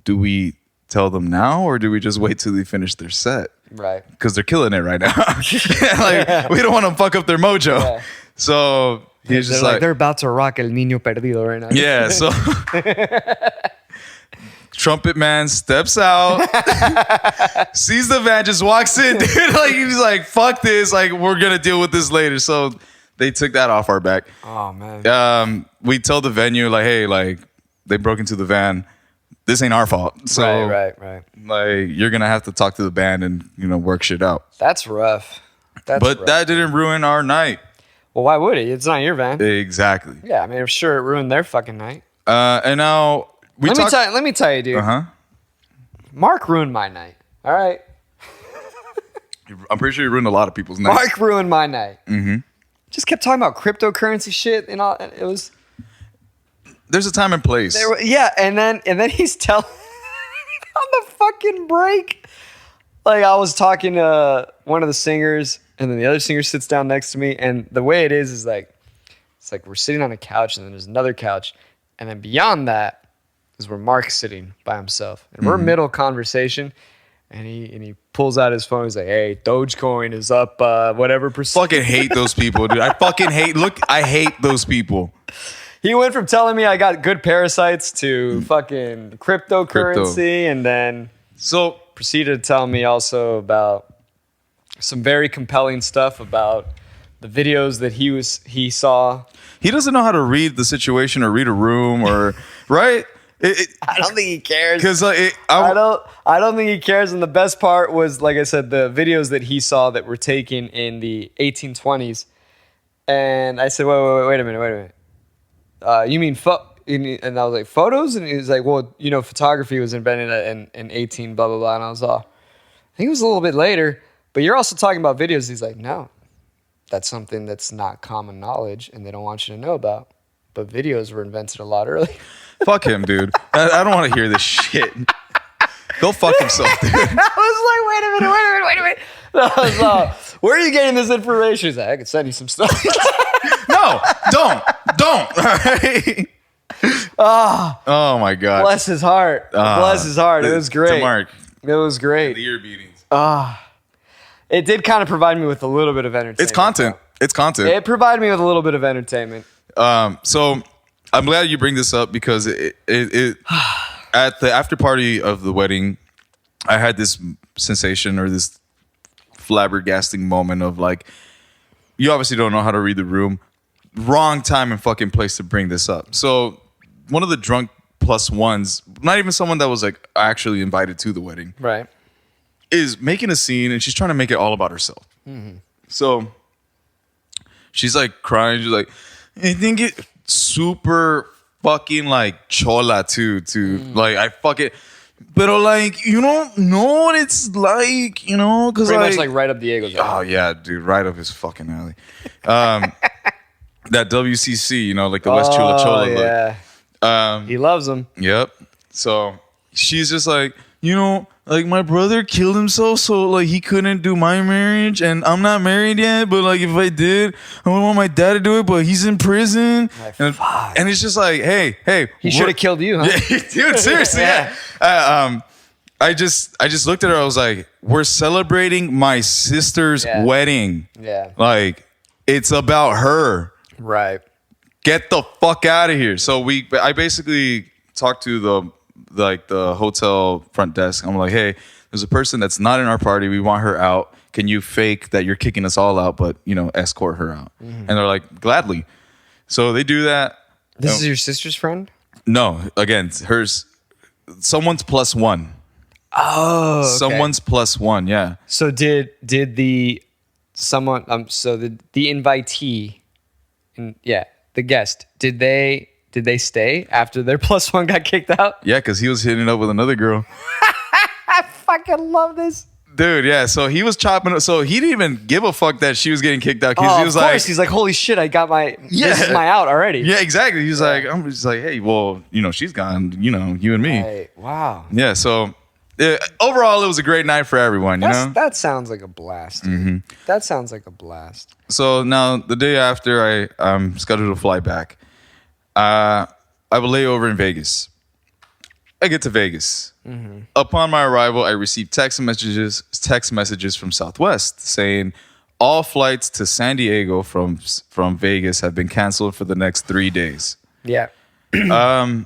do we tell them now or do we just wait till they finish their set? Right. Because they're killing it right now. Like, we don't want to fuck up their mojo. Yeah. So he's just like, they're about to rock El Niño Perdido right now. yeah. So trumpet man steps out, sees the van, just walks in, dude. Like he's like, fuck this. Like we're gonna deal with this later. So they took that off our back. Oh man. We tell the venue like, hey, like they broke into the van. This ain't our fault. So Right. like you're gonna have to talk to the band and work shit out. That's rough. But that didn't ruin our night. Well, why would it? It's not your van. Exactly. Yeah, I mean, I'm sure it ruined their fucking night. And now Let me tell you, dude. Uh-huh. Mark ruined my night. All right. I'm pretty sure you ruined a lot of people's nights. Mark ruined my night. Mm-hmm. Just kept talking about cryptocurrency shit and all. It was. There's a time and place. Yeah, and then he's telling on the fucking break. Like I was talking to one of the singers, and then the other singer sits down next to me, and the way it is like it's like we're sitting on a couch, and then there's another couch, and then beyond that is where Mark's sitting by himself, and we're middle conversation. And he pulls out his phone. He's like, "Hey, Dogecoin is up, whatever percent." Fucking hate those people, dude. I fucking hate. Look, I hate those people. He went from telling me I got good parasites to fucking cryptocurrency, and then So proceeded to tell me also about some very compelling stuff about the videos that he saw. he doesn't know how to read the situation or read a room or right. I don't think he cares. Because I don't think he cares. And the best part was, like I said, the videos that he saw that were taken in the 1820s. And I said, wait a minute. You mean and I was like, photos? And he was like, well, photography was invented in 18 blah, blah, blah. And I was all, I think it was a little bit later. But you're also talking about videos. He's like, no, that's something that's not common knowledge and they don't want you to know about. But videos were invented a lot earlier. fuck him, dude. I don't want to hear this shit. Go fuck himself, dude. I was like, wait a minute. I was like, where are you getting this information? He's like, I could send you some stuff. No, don't. All right. Oh my god. Bless his heart. Bless his heart. It was great. To Mark. It was great. The ear beatings. It did kind of provide me with a little bit of entertainment. It's content. It's content. It provided me with a little bit of entertainment. So I'm glad you bring this up because it at the after party of the wedding, I had this sensation or this flabbergasting moment of like, you obviously don't know how to read the room. Wrong time and fucking place to bring this up. So one of the drunk plus ones, not even someone that was like actually invited to the wedding, Right. is making a scene and she's trying to make it all about herself. Mm-hmm. So she's like crying. She's like, I think it super fucking like chola too. Like I fucking, but like you don't know what it's like, because Pretty much like right up Diego's alley. Oh yeah, dude, right up his fucking alley. That WCC, like the West Chula Chola look. He loves them. Yep. So she's just like, like my brother killed himself, so like he couldn't do my marriage, and I'm not married yet. But like if I did, I would want my dad to do it, but he's in prison. And it's just like, hey, he should have killed you, huh? Yeah, dude, seriously, yeah. I just looked at her. I was like, we're celebrating my sister's wedding. Yeah. Like it's about her. Right. Get the fuck out of here. So I basically talked to the hotel front desk. I'm like, hey, there's a person that's not in our party. We want her out. Can you fake that you're kicking us all out, but escort her out? Mm-hmm. And they're like, gladly. So they do that. This is your sister's friend? No, again, hers. Someone's plus one. Oh, okay. Someone's plus one. Yeah. So did the invitee, the guest, did they stay after their plus one got kicked out? Yeah, because he was hitting up with another girl. I fucking love this. Dude, yeah. So he was chopping up. So he didn't even give a fuck that she was getting kicked out. He was of course. He's like, holy shit, I got this is my out already. Yeah, exactly. He's like, I'm just like, hey, well, she's gone, you and me. Right. Wow. Yeah. So overall, it was a great night for everyone, That sounds like a blast. Mm-hmm. That sounds like a blast. So now the day after I'm scheduled to fly back, I have a layover in Vegas. I get to Vegas. Mm-hmm. Upon my arrival, I received text messages from Southwest saying all flights to San Diego from Vegas have been canceled for the next 3 days. Yeah. I'm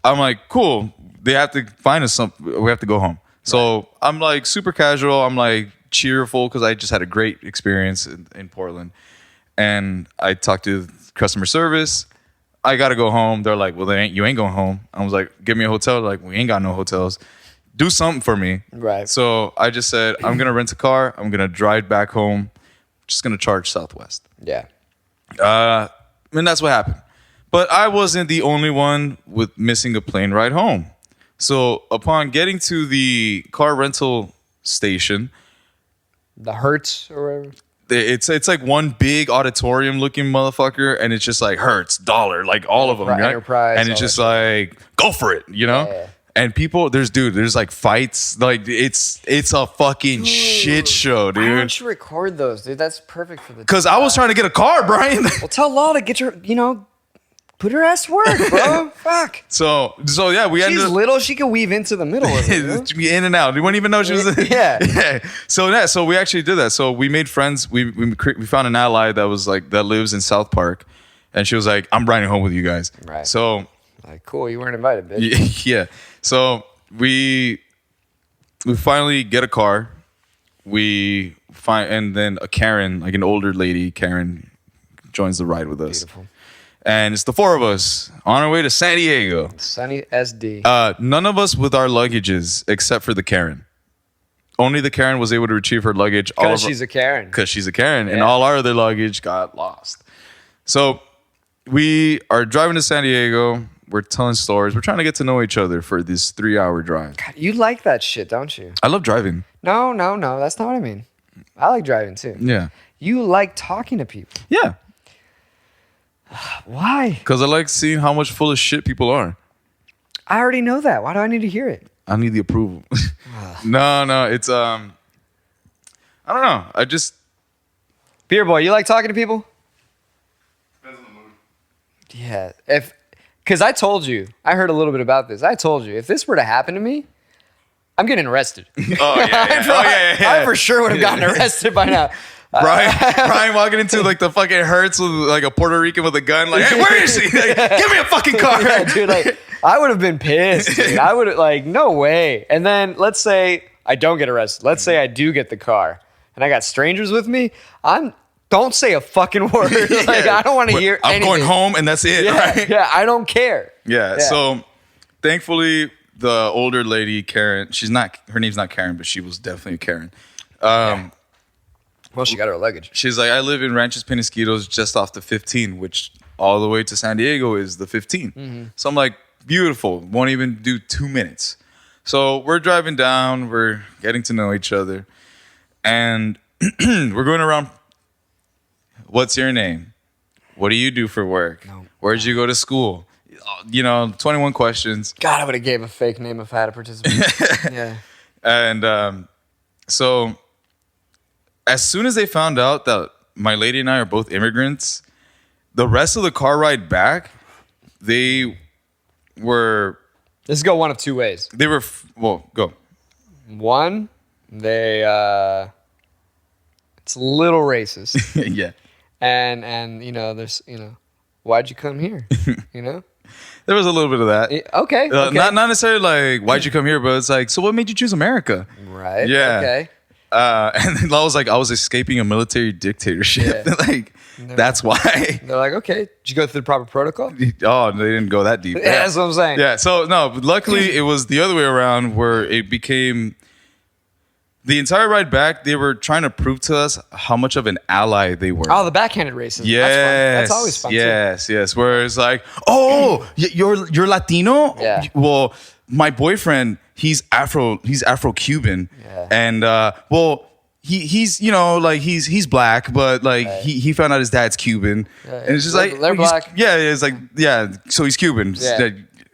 like, cool. They have to find us something. We have to go home. So I'm like super casual. I'm like cheerful because I just had a great experience in Portland. And I talked to customer service. I got to go home. They're like, well, you ain't going home. I was like, give me a hotel. They're like, we ain't got no hotels. Do something for me. Right. So I just said, I'm going to rent a car. I'm going to drive back home. Just going to charge Southwest. Yeah. And that's what happened. But I wasn't the only one with missing a plane ride home. So upon getting to the car rental station, The Hertz or whatever. It's like one big auditorium looking motherfucker, and it's just like Hertz, dollar, like all of them, right? Enterprise, and it's just like go for it, you know. Yeah. And people, there's like fights, like it's a fucking shit show, Why dude. don't you record those, dude? That's perfect for the. Because I was trying to get a car, Brian. Well, tell Law to get your, put her ass to work, bro. Fuck. So yeah, we ended She's up little. She can weave into the middle of it. in and out. You wouldn't even know she was. Yeah. So we actually did that. So we made friends. We found an ally that was like that lives in South Park, and she was like, "I'm riding home with you guys." Right. So Like, cool. You weren't invited, bitch. yeah. So we finally get a car. We find, and then a Karen, like an older lady, Karen, joins the ride with us. Beautiful. And it's the four of us on our way to San Diego. Sunny SD. None of us with our luggages except for the Karen. Only the Karen was able to retrieve her luggage. Because she's a Karen. Because she's a Karen. And Yeah. all our other luggage got lost. So we are driving to San Diego. We're telling stories. We're trying to get to know each other for this 3-hour drive. God, you like that shit, don't you? I love driving. No. That's not what I mean. I like driving too. Yeah. You like talking to people. Yeah. Why? Because I like seeing how much full of shit people are. I already know that. Why do I need to hear it? I need the approval. No. It's, I don't know. I just, Beer boy, you like talking to people? Depends on the mood. Yeah. Because I told you, I heard a little bit about this. I told you, if this were to happen to me, I'm getting arrested. oh, yeah. I for sure would have gotten arrested by now. Brian walking into like the fucking Hertz with like a Puerto Rican with a gun, like, hey, where is he? Like, give me a fucking car. Yeah, dude, like, I would have been pissed, dude. I would have, like, no way. And then let's say I don't get arrested. Let's say I do get the car and I got strangers with me. Don't say a fucking word. Like, I don't want to hear I'm anything. going home and that's it, Yeah, right? yeah, I don't care. Yeah. So thankfully, the older lady, Karen, her name's not Karen, but she was definitely a Karen. Well, she got her luggage. She's like, I live in Ranches Penasquitos just off the 15, which all the way to San Diego is the 15. Mm-hmm. So I'm like, beautiful. Won't even do 2 minutes. So we're driving down. We're getting to know each other. And we're going around. What's your name? What do you do for work? No. Where'd you go to school? 21 questions. God, I would have gave a fake name if I had a participant. Yeah. And so as soon as they found out that my lady and I are both immigrants, the rest of the car ride back, they were... This go one of two ways. They were... Well, go. One, they... it's a little racist. Yeah. And there's, why'd you come here? There was a little bit of that. Okay. Not necessarily like, why'd you come here? But it's like, so what made you choose America? Right. Yeah. Okay. And then I was escaping a military dictatorship. Yeah. Like, that's why. They're like, okay, did you go through the proper protocol? Oh, they didn't go that deep. Yeah, that's what I'm saying. Yeah. So no, but luckily it was the other way around where it became the entire ride back. They were trying to prove to us how much of an ally they were. Oh, the backhanded racism. Yes. That's fun. That's always fun. Yes. Where it's like, oh, you're Latino? Yeah. Well, my boyfriend, he's Afro-Cuban. Yeah. And he's he's black, but like Right. he found out his dad's Cuban. Yeah, And it's just they're like black. Yeah, it's like so he's Cuban. Yeah.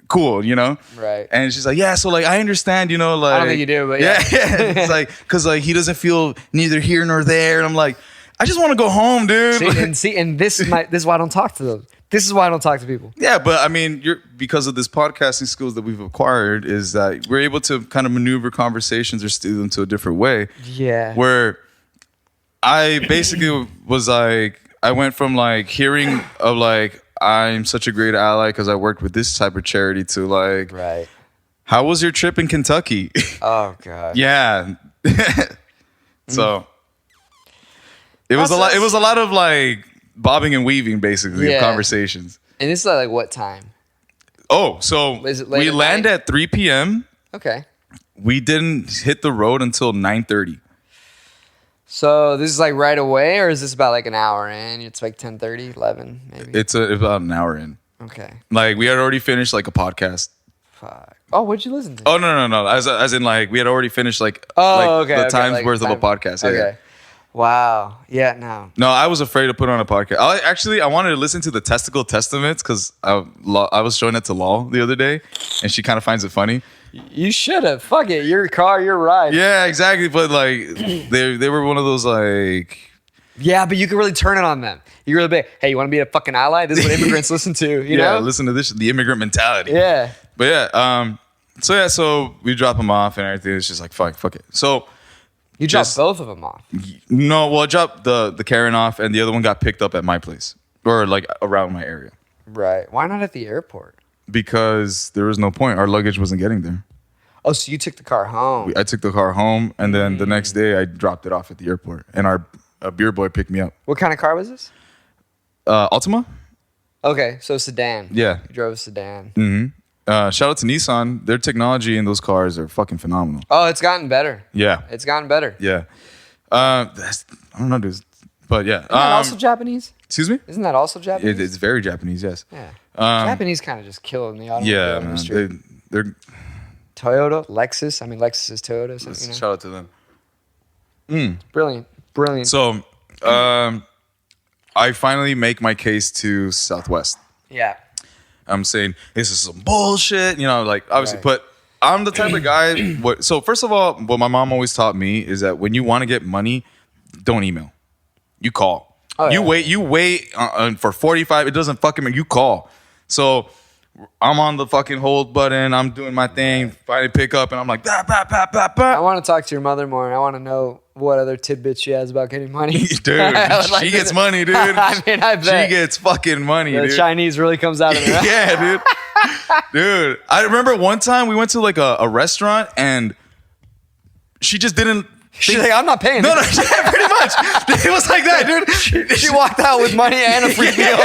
Cool, Right. And it's just like, yeah, so like I understand, like I don't think you do, but yeah. It's like because like he doesn't feel neither here nor there, and I'm like, I just want to go home, dude. And this is why I don't talk to them. This is why I don't talk to people. Yeah, but I mean, because of this podcasting skills that we've acquired, is that we're able to kind of maneuver conversations or steer them to a different way. Yeah. Where I basically was like, I went from like hearing of like, I'm such a great ally because I worked with this type of charity to like, Right. how was your trip in Kentucky? Oh God. Yeah. So it was a lot. It was a lot of like bobbing and weaving, basically, Yeah. of conversations. And this is like what time? Oh, so Is it late we at land night? at 3 p.m. Okay. We didn't hit the road until 9:30. So this is like right away, or is this about like an hour in? It's like 10:30, 11, maybe. It's about an hour in. Okay. Like we had already finished like a podcast. Fuck. Oh, what'd you listen to? Oh no. As in like we had already finished like Oh, like okay, the okay, times like worth of a time. podcast. Yeah, Okay. Wow. Yeah. No. No, I was afraid to put on a podcast. I wanted to listen to the testicle testaments because I was showing it to Law the other day, and she kind of finds it funny. You should have. Fuck it. Your car, your ride. Yeah, exactly. But like, they were one of those like. Yeah, but you can really turn it on them. You really be, hey, you want to be a fucking ally? This is what immigrants listen to. You know? Listen to this, the immigrant mentality. Yeah. But yeah, so we drop them off and everything. It's just like fuck it. So You dropped both of them off. no, well, I dropped the Karen off, and the other one got picked up at my place or like around my area Right. Why not at the airport? because there was no point. Our luggage wasn't getting there. Oh, so you took the car home. I took the car home, and then the next day I dropped it off at the airport, and a beer boy picked me up. What kind of car was this? Altima. Okay, so sedan. Yeah. You drove a sedan. Shout out to Nissan. Their technology in those cars are fucking phenomenal. Oh, it's gotten better. Yeah. It's gotten better. Yeah. I don't know, dude. But yeah. Isn't that also Japanese? Excuse me? Isn't that also Japanese? It's very Japanese, yes. Yeah. Japanese kind of just killing the automobile Yeah, man. industry. They're Toyota, Lexus. I mean, Lexus is Toyota. So, you know. shout out to them. Brilliant. Brilliant. So, I finally make my case to Southwest. yeah. I'm saying this is some bullshit, like obviously, Right. but I'm the type of guy. So first of all, what my mom always taught me is that when you want to get money, don't email, you call. Oh, you yeah. You wait for 45. It doesn't fucking matter. You call. So I'm on the fucking hold button. I'm doing my thing. Finally pick up, and I'm like, bah, bah, bah, bah, bah. I want to talk to your mother more, and I want to know what other tidbits she has about getting money. Dude, I would like she to- gets money, dude. I mean, I bet. She gets fucking money, The dude. Chinese really comes out of it. Yeah, dude. Dude, I remember one time we went to like a restaurant and she just didn't. She's like, I'm not paying. No, yeah, pretty much. It was like that, dude. She walked out with money and a free meal.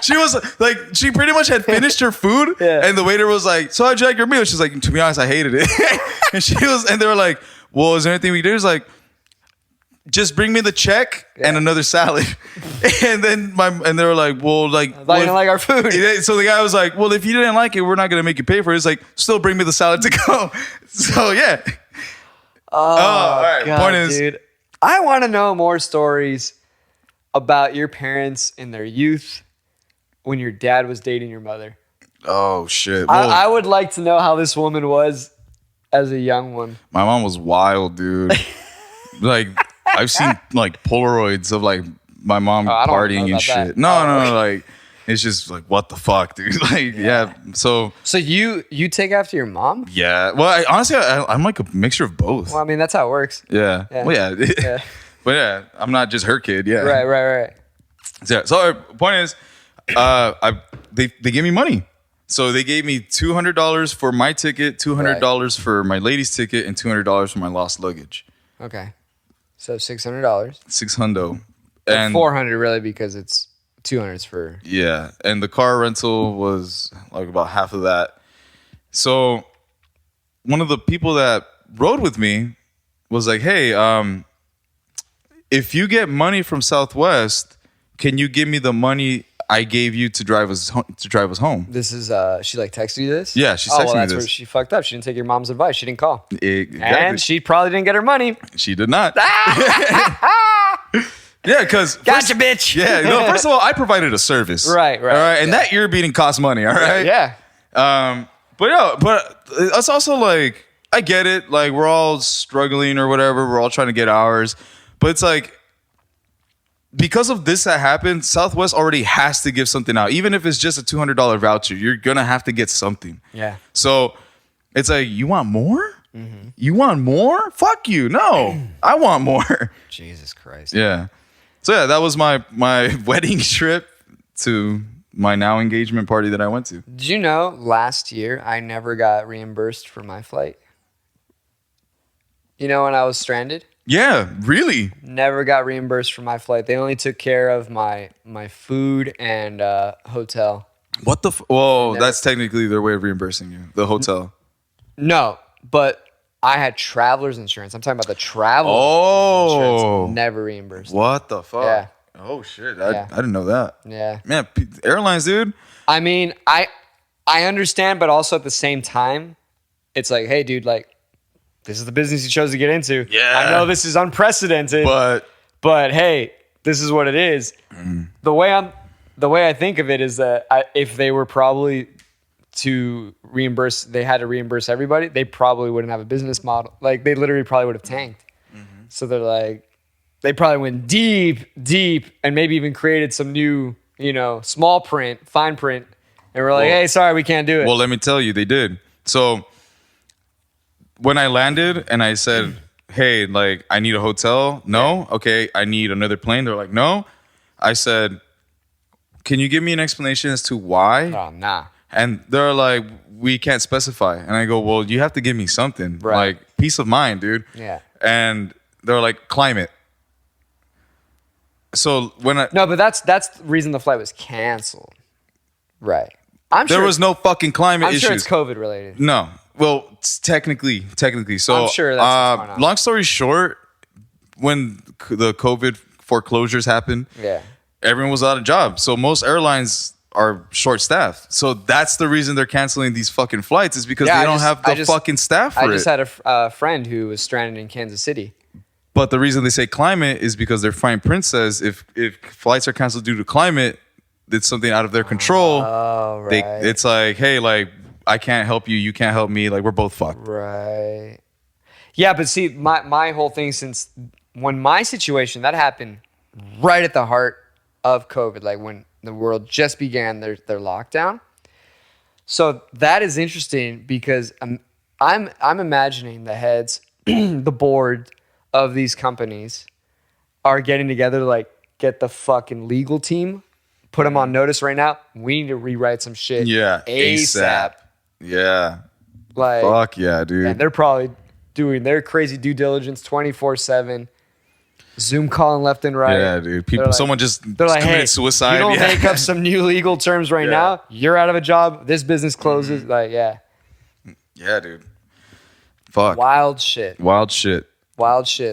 She was like, she pretty much had finished her food, Yeah. and the waiter was like, "So how'd you like your meal?" She's like, "To be honest, I hated it." And they were like, "Well, is there anything we can do?" It's like, just bring me the check and another salad. And then they were like, well, like, I thought you didn't like our food. So the guy was like, well, if you didn't like it, we're not gonna make you pay for it. It's like, still bring me the salad to go. So yeah. All right. God, Point is, dude, I want to know more stories about your parents in their youth when your dad was dating your mother. oh shit. Well, I would like to know how this woman was as a young one. my mom was wild, dude. Like, I've seen like Polaroids of like my mom I don't know partying and about shit. that. No, like it's just like what the fuck, dude. Like, yeah. So So you take after your mom? yeah. Well, honestly, I'm like a mixture of both. Well, I mean, that's how it works. Yeah. Yeah. Well, yeah. Yeah. But yeah, I'm not just her kid. Yeah. Right. Yeah. So point is, they gave me money. So they gave me $200 for my ticket, $200 for my lady's ticket, and $200 for my lost luggage. Okay. So $600. $600. And And 400 really because it's 200 for. yeah, and the car rental was like about half of that. So one of the people that rode with me was like, "Hey, if you get money from Southwest, can you give me the money I gave you to drive us home?" This is she like texted you this? Yeah, she Oh, texted well, me that's this. where she fucked up. She didn't take your mom's advice. She didn't call. Exactly. And she probably didn't get her money. She did not. Yeah, because Gotcha, bitch. Yeah, no. First of all, I provided a service. Right, All right, and yeah. that ear beating costs money. All right. Yeah. But it's also like I get it. Like we're all struggling or whatever. We're all trying to get ours. But it's like because of this that happened, Southwest already has to give something out, even if it's just a $200 voucher. You're gonna have to get something. Yeah. So it's like, you want more? Mm-hmm. You want more? Fuck you. No, I want more. Jesus Christ. Yeah. So yeah, that was my wedding trip to my now engagement party that I went to. Did you know last year I never got reimbursed for my flight? You know when I was stranded? Yeah, really? Never got reimbursed for my flight. They only took care of my food and hotel. What the? Whoa, Never. that's technically their way of reimbursing you. The hotel. No, but I had traveler's insurance. I'm talking about the travel Oh. insurance. Never reimbursed. What the fuck? Yeah. Oh shit! Yeah. I didn't know that. Yeah. Man, airlines, dude. I mean, I understand, but also at the same time, it's like, hey, dude, like, this is the business you chose to get into. Yeah. I know this is unprecedented, but hey, this is what it is. The way I think of it is that if they were probably they had to reimburse everybody, they probably wouldn't have a business model. Like they literally probably would have tanked. So they're like, they probably went deep and maybe even created some new, small print, fine print. And we're like, hey, sorry, we can't do it. Well, let me tell you, they did. So when I landed and I said, hey, like, I need a hotel. No. Okay. I need another plane. They're like, no. I said, can you give me an explanation as to why? Oh, nah. And they're like, we can't specify. And I go, well, you have to give me something. Right. Like, peace of mind, dude. Yeah. And they're like, climate. So No, but that's the reason the flight was canceled. Right. There was no fucking climate issues. I'm sure it's COVID related. No. Well, it's technically. So I'm sure that's what's going on. long story short, when the COVID foreclosures happened, everyone was out of job. So most airlines are short staffed. So that's the reason they're canceling these fucking flights is because they don't have the fucking staff for it. I just had a friend who was stranded in Kansas City. But the reason they say climate is because their fine print says if flights are canceled due to climate, it's something out of their control. Oh, right. It's like, hey, like, I can't help you. You can't help me. Like, we're both fucked. Right. Yeah, but see, my whole thing since when my situation, that happened right at the heart of COVID, like when the world just began their lockdown. So that is interesting because I'm imagining the heads, the board of these companies are getting together to like get the fucking legal team, put them on notice right now. We need to rewrite some shit. Yeah. ASAP. Yeah. Like, fuck yeah, dude. And they're probably doing their crazy due diligence 24/7. Zoom calling left and right. Yeah, dude. People, someone just like, committed suicide. You don't make up some new legal terms right now. You're out of a job. This business closes. Like, yeah. Yeah, dude. Fuck. Wild shit. Wild shit.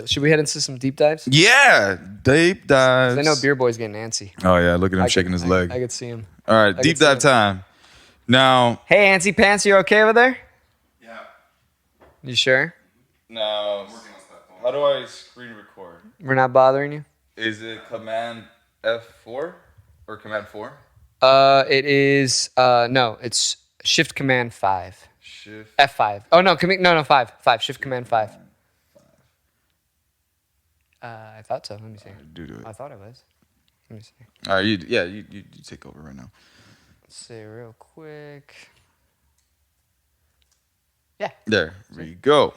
Should we head into some deep dives? Yeah, deep dives. I know Beer Boy's getting antsy. Oh yeah, look at him shaking his leg. I could see him. All right, deep dive time. Now, hey, Antsy Pants, you okay over there? Yeah. You sure? now, how do I screen record? We're not bothering you? Is it Command F4 or Command 4? It is no, it's Shift Command 5. Shift F5. Oh no, 5. 5. Shift Command 5. I thought so. Let me see. do it. I thought it was. Let me see. All right, you take over right now. Let's see real quick. Yeah. There we go.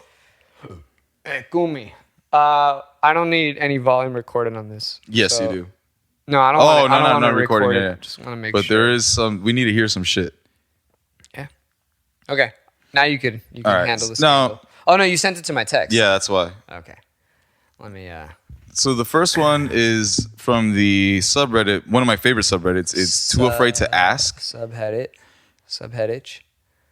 Hey, Gumi. I don't need any volume recording on this. Yes, so- you do. No, I don't. Oh, want no, to not recording. record it. Yeah. Just want to make But sure. there is some. We need to hear some shit. Yeah. Okay. Now you can All right. handle this. Now- Oh no, you sent it to my text. Yeah, that's why. Okay. Let me. So the first one is from the subreddit, one of my favorite subreddits. It's Too Afraid to Ask. Subheadage.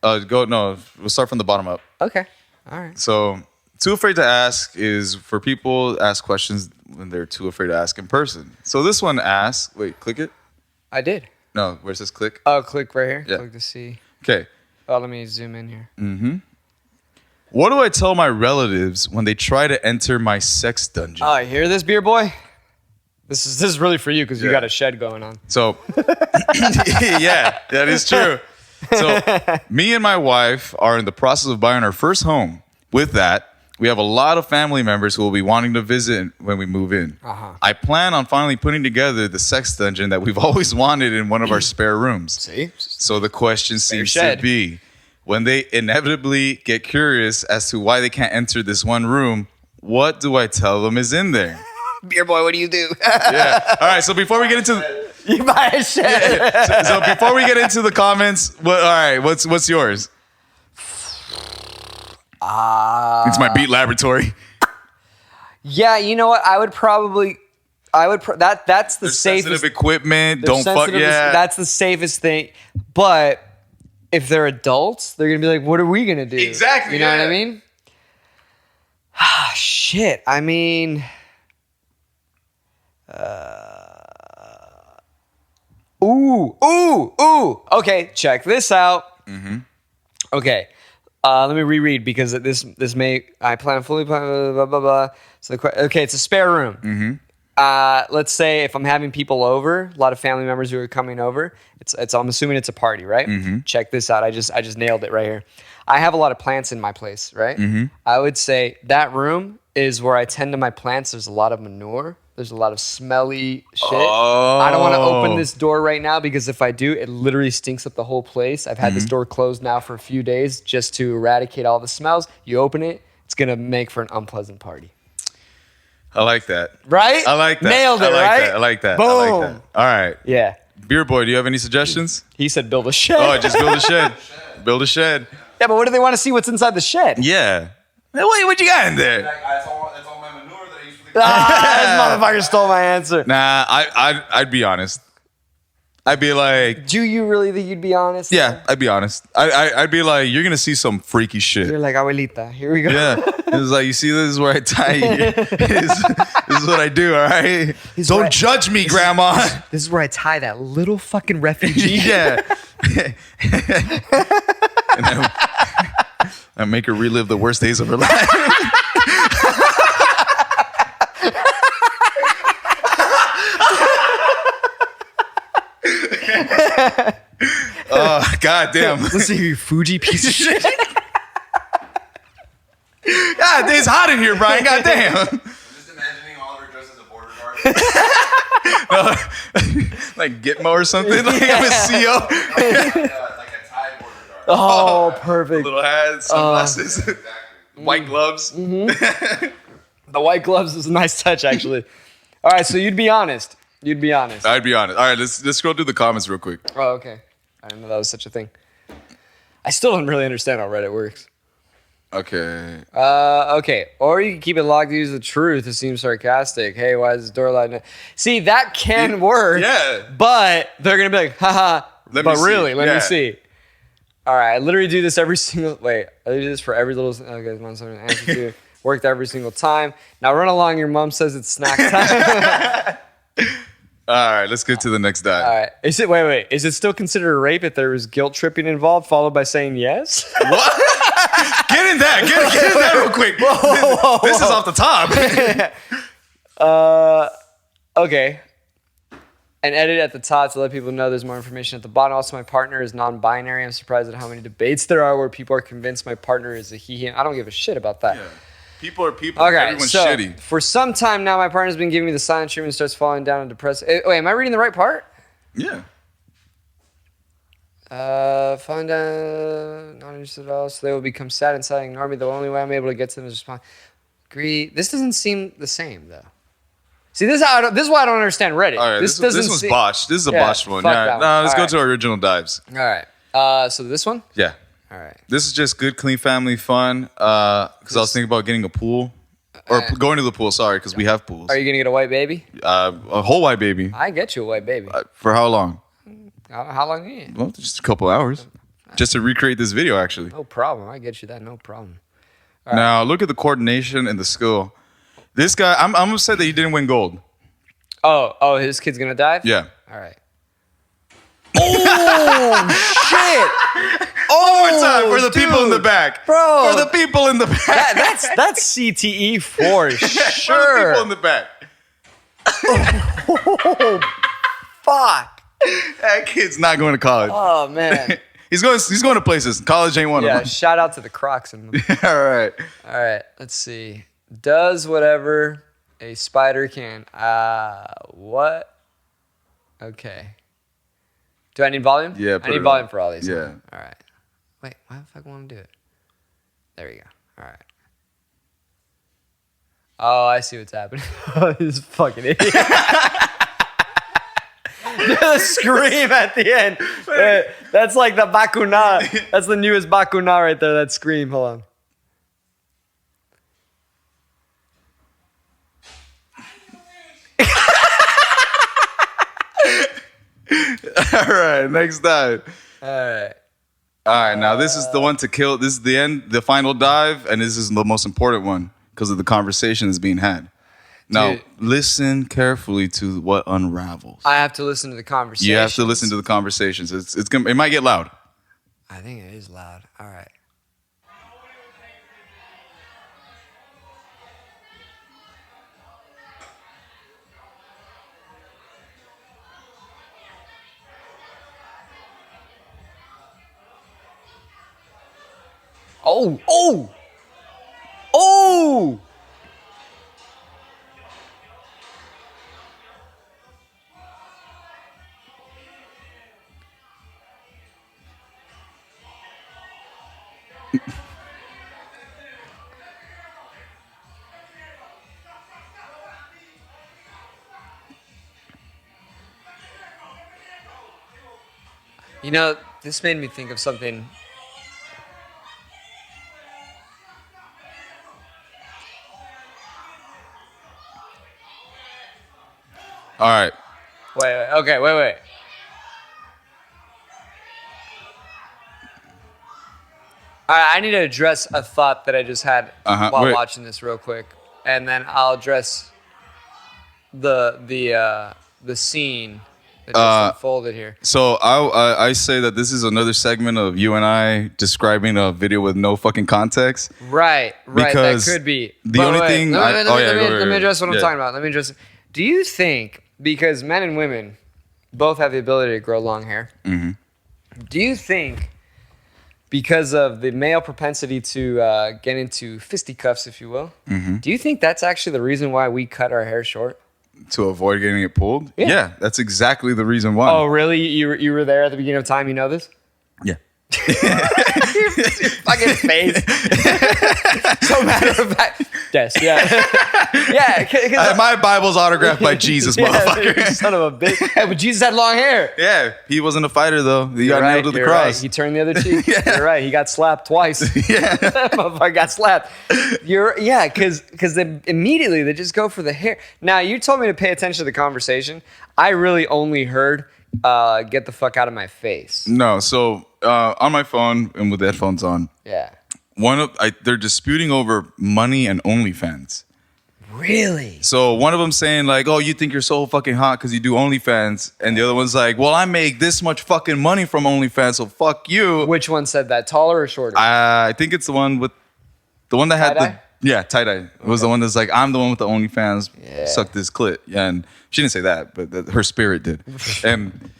We'll start from the bottom up. Okay. All right. So Too Afraid to Ask is for people to ask questions when they're too afraid to ask in person. So this one asks, wait, click it? I did. No, where it says click? Oh, click right here. Yeah. Click to see. Okay. Oh, let me zoom in here. What do I tell my relatives when they try to enter my sex dungeon? Oh, you hear this, Beer Boy? This is really for you because you got a shed going on. So, yeah, that is true. So, me and my wife are in the process of buying our first home. With that, we have a lot of family members who will be wanting to visit when we move in. I plan on finally putting together the sex dungeon that we've always wanted in one of our spare rooms. See? So the question seems to shed. be, when they inevitably get curious as to why they can't enter this one room, what do I tell them is in there? Beer Boy, what do you do? Yeah. All right. So before we get into You buy a shed. so before we get into the comments, what's yours? It's my beat laboratory. Yeah, you know what? That's the There's safest sensitive equipment. they're Don't fuck. sensitive. Yeah. That's the safest thing. But if they're adults, they're gonna be like, "What are we gonna do?" Exactly, You know what I yeah. mean? Ah, shit. I mean, ooh. Okay, check this out. Okay, Let me reread because this may I plan fully blah blah blah blah. So okay, it's a spare room. Let's say if I'm having people over, a lot of family members who are coming over, it's I'm assuming it's a party, right? Check this out. I just nailed it right here. I have a lot of plants in my place, right? I would say that room is where I tend to my plants. There's a lot of manure. There's a lot of smelly shit. I don't want to open this door right now because if I do, it literally stinks up the whole place. I've had this door closed now for a few days just to eradicate all the smells. You open it, it's going to make for an unpleasant party. I like that. Right? I like that. Nailed it, right? I like that. Boom. I like that. All right. Yeah. Beer Boy, do you have any suggestions? He said build a shed. Oh, just build a shed. Build a shed. Yeah, but what do they want to see what's inside the shed? Yeah. What you got in there? It's all my manure that I used for the This motherfucker stole my answer. Nah, I'd be honest. I'd be like, Do you really think you'd be honest? yeah, I'd be honest. I'd be like, you're gonna see some freaky shit. You're like, abuelita, here we go. Yeah. It's like, you see, this is where I tie you. This is what I do, all right? Don't judge me, Grandma. This is where I tie that little fucking refugee. Yeah. And I make her relive the worst days of her life. Oh, goddamn. Listen to you, Fuji piece of shit. God, it's hot in here, Brian. Goddamn. Just imagining Oliver dressed as a border guard. Like Gitmo or something. Like I'm a CO. Like a Thai border guard. Oh, perfect. Little hat, sunglasses, Exactly. white gloves. The white gloves is a nice touch, actually. All right, so you'd be honest. You'd be honest. I'd be honest. All right, let's scroll through the comments real quick. Oh, okay. I didn't know that was such a thing. I still don't really understand how Reddit works. Okay. Okay. Or you can keep it locked to use the truth. It seems sarcastic. Hey, why is this door locked? See, that can work. Yeah. But they're going to be like, haha. Let But me see. really, let Yeah. me see. All right. I literally do this every single. Wait. I do this for every little. Okay, one second. Answer to. Worked every single time. Now run along. Your mom says it's snack time. All right, let's get to the next dive. All right. Is it? Wait. Is it still considered a rape if there was guilt tripping involved, followed by saying yes? What? Get in that. Get in that real quick. This is off the top. Okay. And edit at the top to let people know there's more information at the bottom. Also, my partner is non-binary. I'm surprised at how many debates there are where people are convinced my partner is a he, him. I don't give a shit about that. Yeah. People are people. Okay, Everyone's so shitty. for some time now, my partner's been giving me the silent treatment and starts falling down and depressed. Wait, am I reading the right part? Yeah. Falling down, not interested at all, so they will become sad and silent, ignore me. The only way I'm able to get to them is respond. Agree. This doesn't seem the same, though. See, this is why I don't understand Reddit. All right, this one's botched. This is a Yeah, botched one. fuck Yeah. that No, one. let's All go right. to our original dives. All right. So this one? Yeah. All right. This is just good, clean family fun. Because I was thinking about getting a pool. Or going to the pool, sorry, because we have pools. Are you gonna get a white baby? A whole white baby. I get you a white baby. For how long? How long do you need? Well, just a couple hours. Just to recreate this video, actually. No problem. I get you that. No problem. Now, look at the coordination and the skill. This guy, I'm upset that he didn't win gold. Oh, his kid's gonna dive? Yeah. All right. Oh shit! One more time for the people in the back. Bro. For the people in the back. That's CTE for For the sure. people in the back. Fuck. That kid's not going to college. Oh man. He's going to places. College ain't one Yeah. of them. Shout out to the Crocs and. All right. All right. Let's see. Does whatever a spider can. What? Okay. Do I need volume? Yeah, I put need it volume on. for all these. Yeah. All right. Wait, why the fuck want to do it? There we go. All right. Oh, I see what's happening. This fucking idiot. The scream at the end. That's like the Bakuna. That's the newest Bakuna right there. That scream. Hold on. All right. Next dive. All right. All right. Now, this is the one to kill. This is the end, the final dive. And this is the most important one because of the conversation that's being had. Now, Dude. listen carefully to what unravels. I have to listen to the conversation. You have to listen to the conversations. It might get loud. I think it is loud. All right. Oh, oh, oh. You know, this made me think of something. All right. Wait. Okay, wait. All right, I need to address a thought that I just had while wait. watching this real quick, and then I'll address the scene that just unfolded here. So I say that this is another segment of you and I describing a video with no fucking context. Right. Because that could be. the only thing Let me address what I'm talking about. Let me address. Do you think, because men and women both have the ability to grow long hair, do you think, because of the male propensity to get into fisticuffs, if you will, do you think that's actually the reason why we cut our hair short? To avoid getting it pulled? Yeah. That's exactly the reason why. Oh, really? You were there at the beginning of time? You know this? Yeah. Your fucking face. So matter of fact. Yes, yeah. Yeah. My Bible's autographed by Jesus, motherfucker. Son of a bitch. Hey, but Jesus had long hair. Yeah, he wasn't a fighter, though. He got nailed to the cross. Right. He turned the other cheek. You're right. He got slapped twice. Yeah. That motherfucker got slapped. Because they immediately they just go for the hair. Now, you told me to pay attention to the conversation. I really only heard get the fuck out of my face. No, so on my phone and with the headphones on, Yeah. they're disputing over money and OnlyFans. Really? So one of them saying like, "Oh, you think you're so fucking hot because you do OnlyFans," and the other one's like, "Well, I make this much fucking money from OnlyFans, so fuck you." Which one said that? Taller or shorter? I think it's the one that had Tie-dye? tie dye. It was the one that's like, "I'm the one with the OnlyFans, Yeah. suck this clit." Yeah, and she didn't say that, but her spirit did. And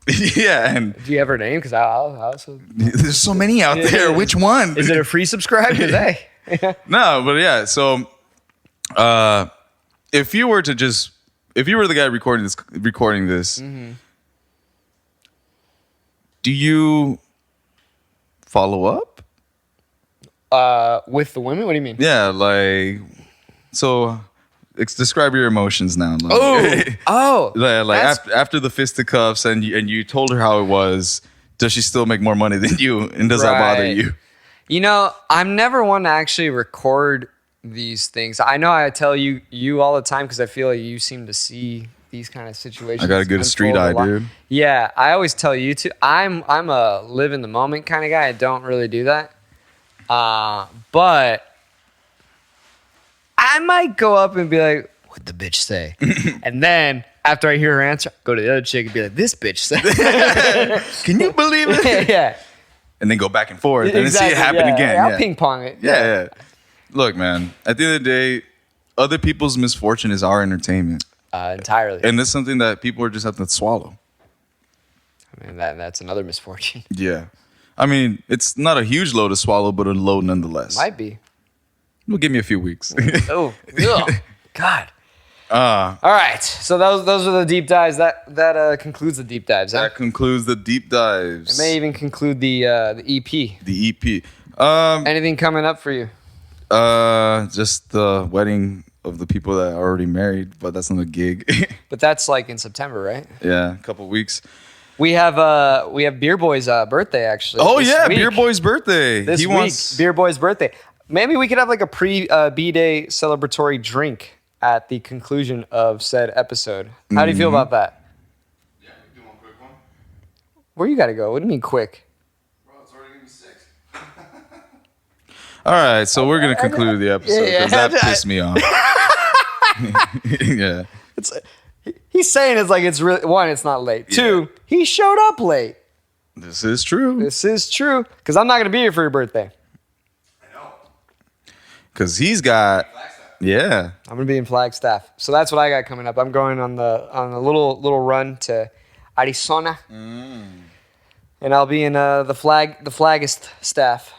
yeah, and Do you have her name? Because I also. there's so many out there. Which one? Is it a free subscribe? 'Cause, hey. No, but yeah. So, if you were the guy recording this, do you follow up? With the women? What do you mean? Yeah, like, so describe your emotions now. Like, Oh. like That's- after the fisticuffs and you told her how it was. Does she still make more money than you? And does that bother Right. you? You know, I'm never one to actually record these things. I know I tell you all the time because I feel like you seem to see these kind of situations. I got a good street unfold a eye, lot. dude. Yeah, I always tell you to. I'm a live in the moment kind of guy. I don't really do that. But I might go up and be like, "What'd the bitch say?" And then after I hear her answer, go to the other chick and be like, "This bitch said." Can you believe it? Yeah. And then go back and forth and then see it happen yeah. again. I'll Yeah. ping pong it. Yeah. Look, man, at the end of the day, other people's misfortune is our entertainment. Entirely. And that's something that people just have to swallow. I mean, that's another misfortune. Yeah. I mean, it's not a huge load to swallow, but a load nonetheless. Might be. Well, give me a few weeks. Oh, ugh. God. All right. So those are the deep dives. That concludes the deep dives. Huh? That concludes the deep dives. It may even conclude the EP. The EP. Anything coming up for you? Just the wedding of the people that are already married, but that's not a gig. But that's like in September, right? Yeah, a couple weeks. We have Beer Boy's birthday actually. Oh this yeah, week. Beer Boy's birthday. This week, Beer Boy's birthday. Maybe we could have like a pre B-Day celebratory drink at the conclusion of said episode. How do you feel about that? Yeah, we do one quick one. Where you got to go? What do you mean quick? Bro, it's already gonna be 6. All right, so we're gonna conclude the episode because that pissed me off. Yeah. He's saying it's like it's really one. It's not late. Yeah. Two, he showed up late. This is true. This is true because I'm not gonna be here for your birthday. I know. Because he's got, Flagstaff. yeah. I'm gonna be in Flagstaff, so that's what I got coming up. I'm going on a little run to Arizona, and I'll be in the Flagist staff.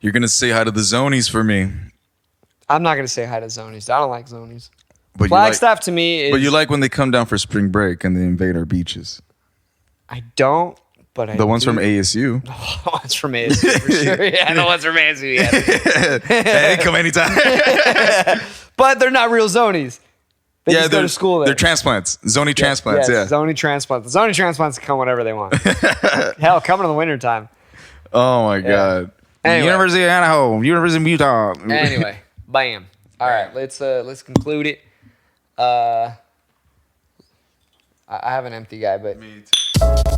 You're gonna say hi to the zonies for me. I'm not gonna say hi to zonies. I don't like zonies. But Flagstaff to me is. But you like when they come down for spring break and they invade our beaches. I don't. But I The ones do. from ASU. The ones from ASU for sure. Yeah, the ones from ASU. Yeah. Hey, come anytime. But they're not real zonies. They just go to school there. They're transplants. Zony transplants, yeah. Zony transplants. Zony transplants can come whenever they want. Hell, come in the wintertime. Oh my God. Anyway. University of Idaho, University of Utah. Anyway, bam. All right, let's conclude it. I have an empty guy, but Me too.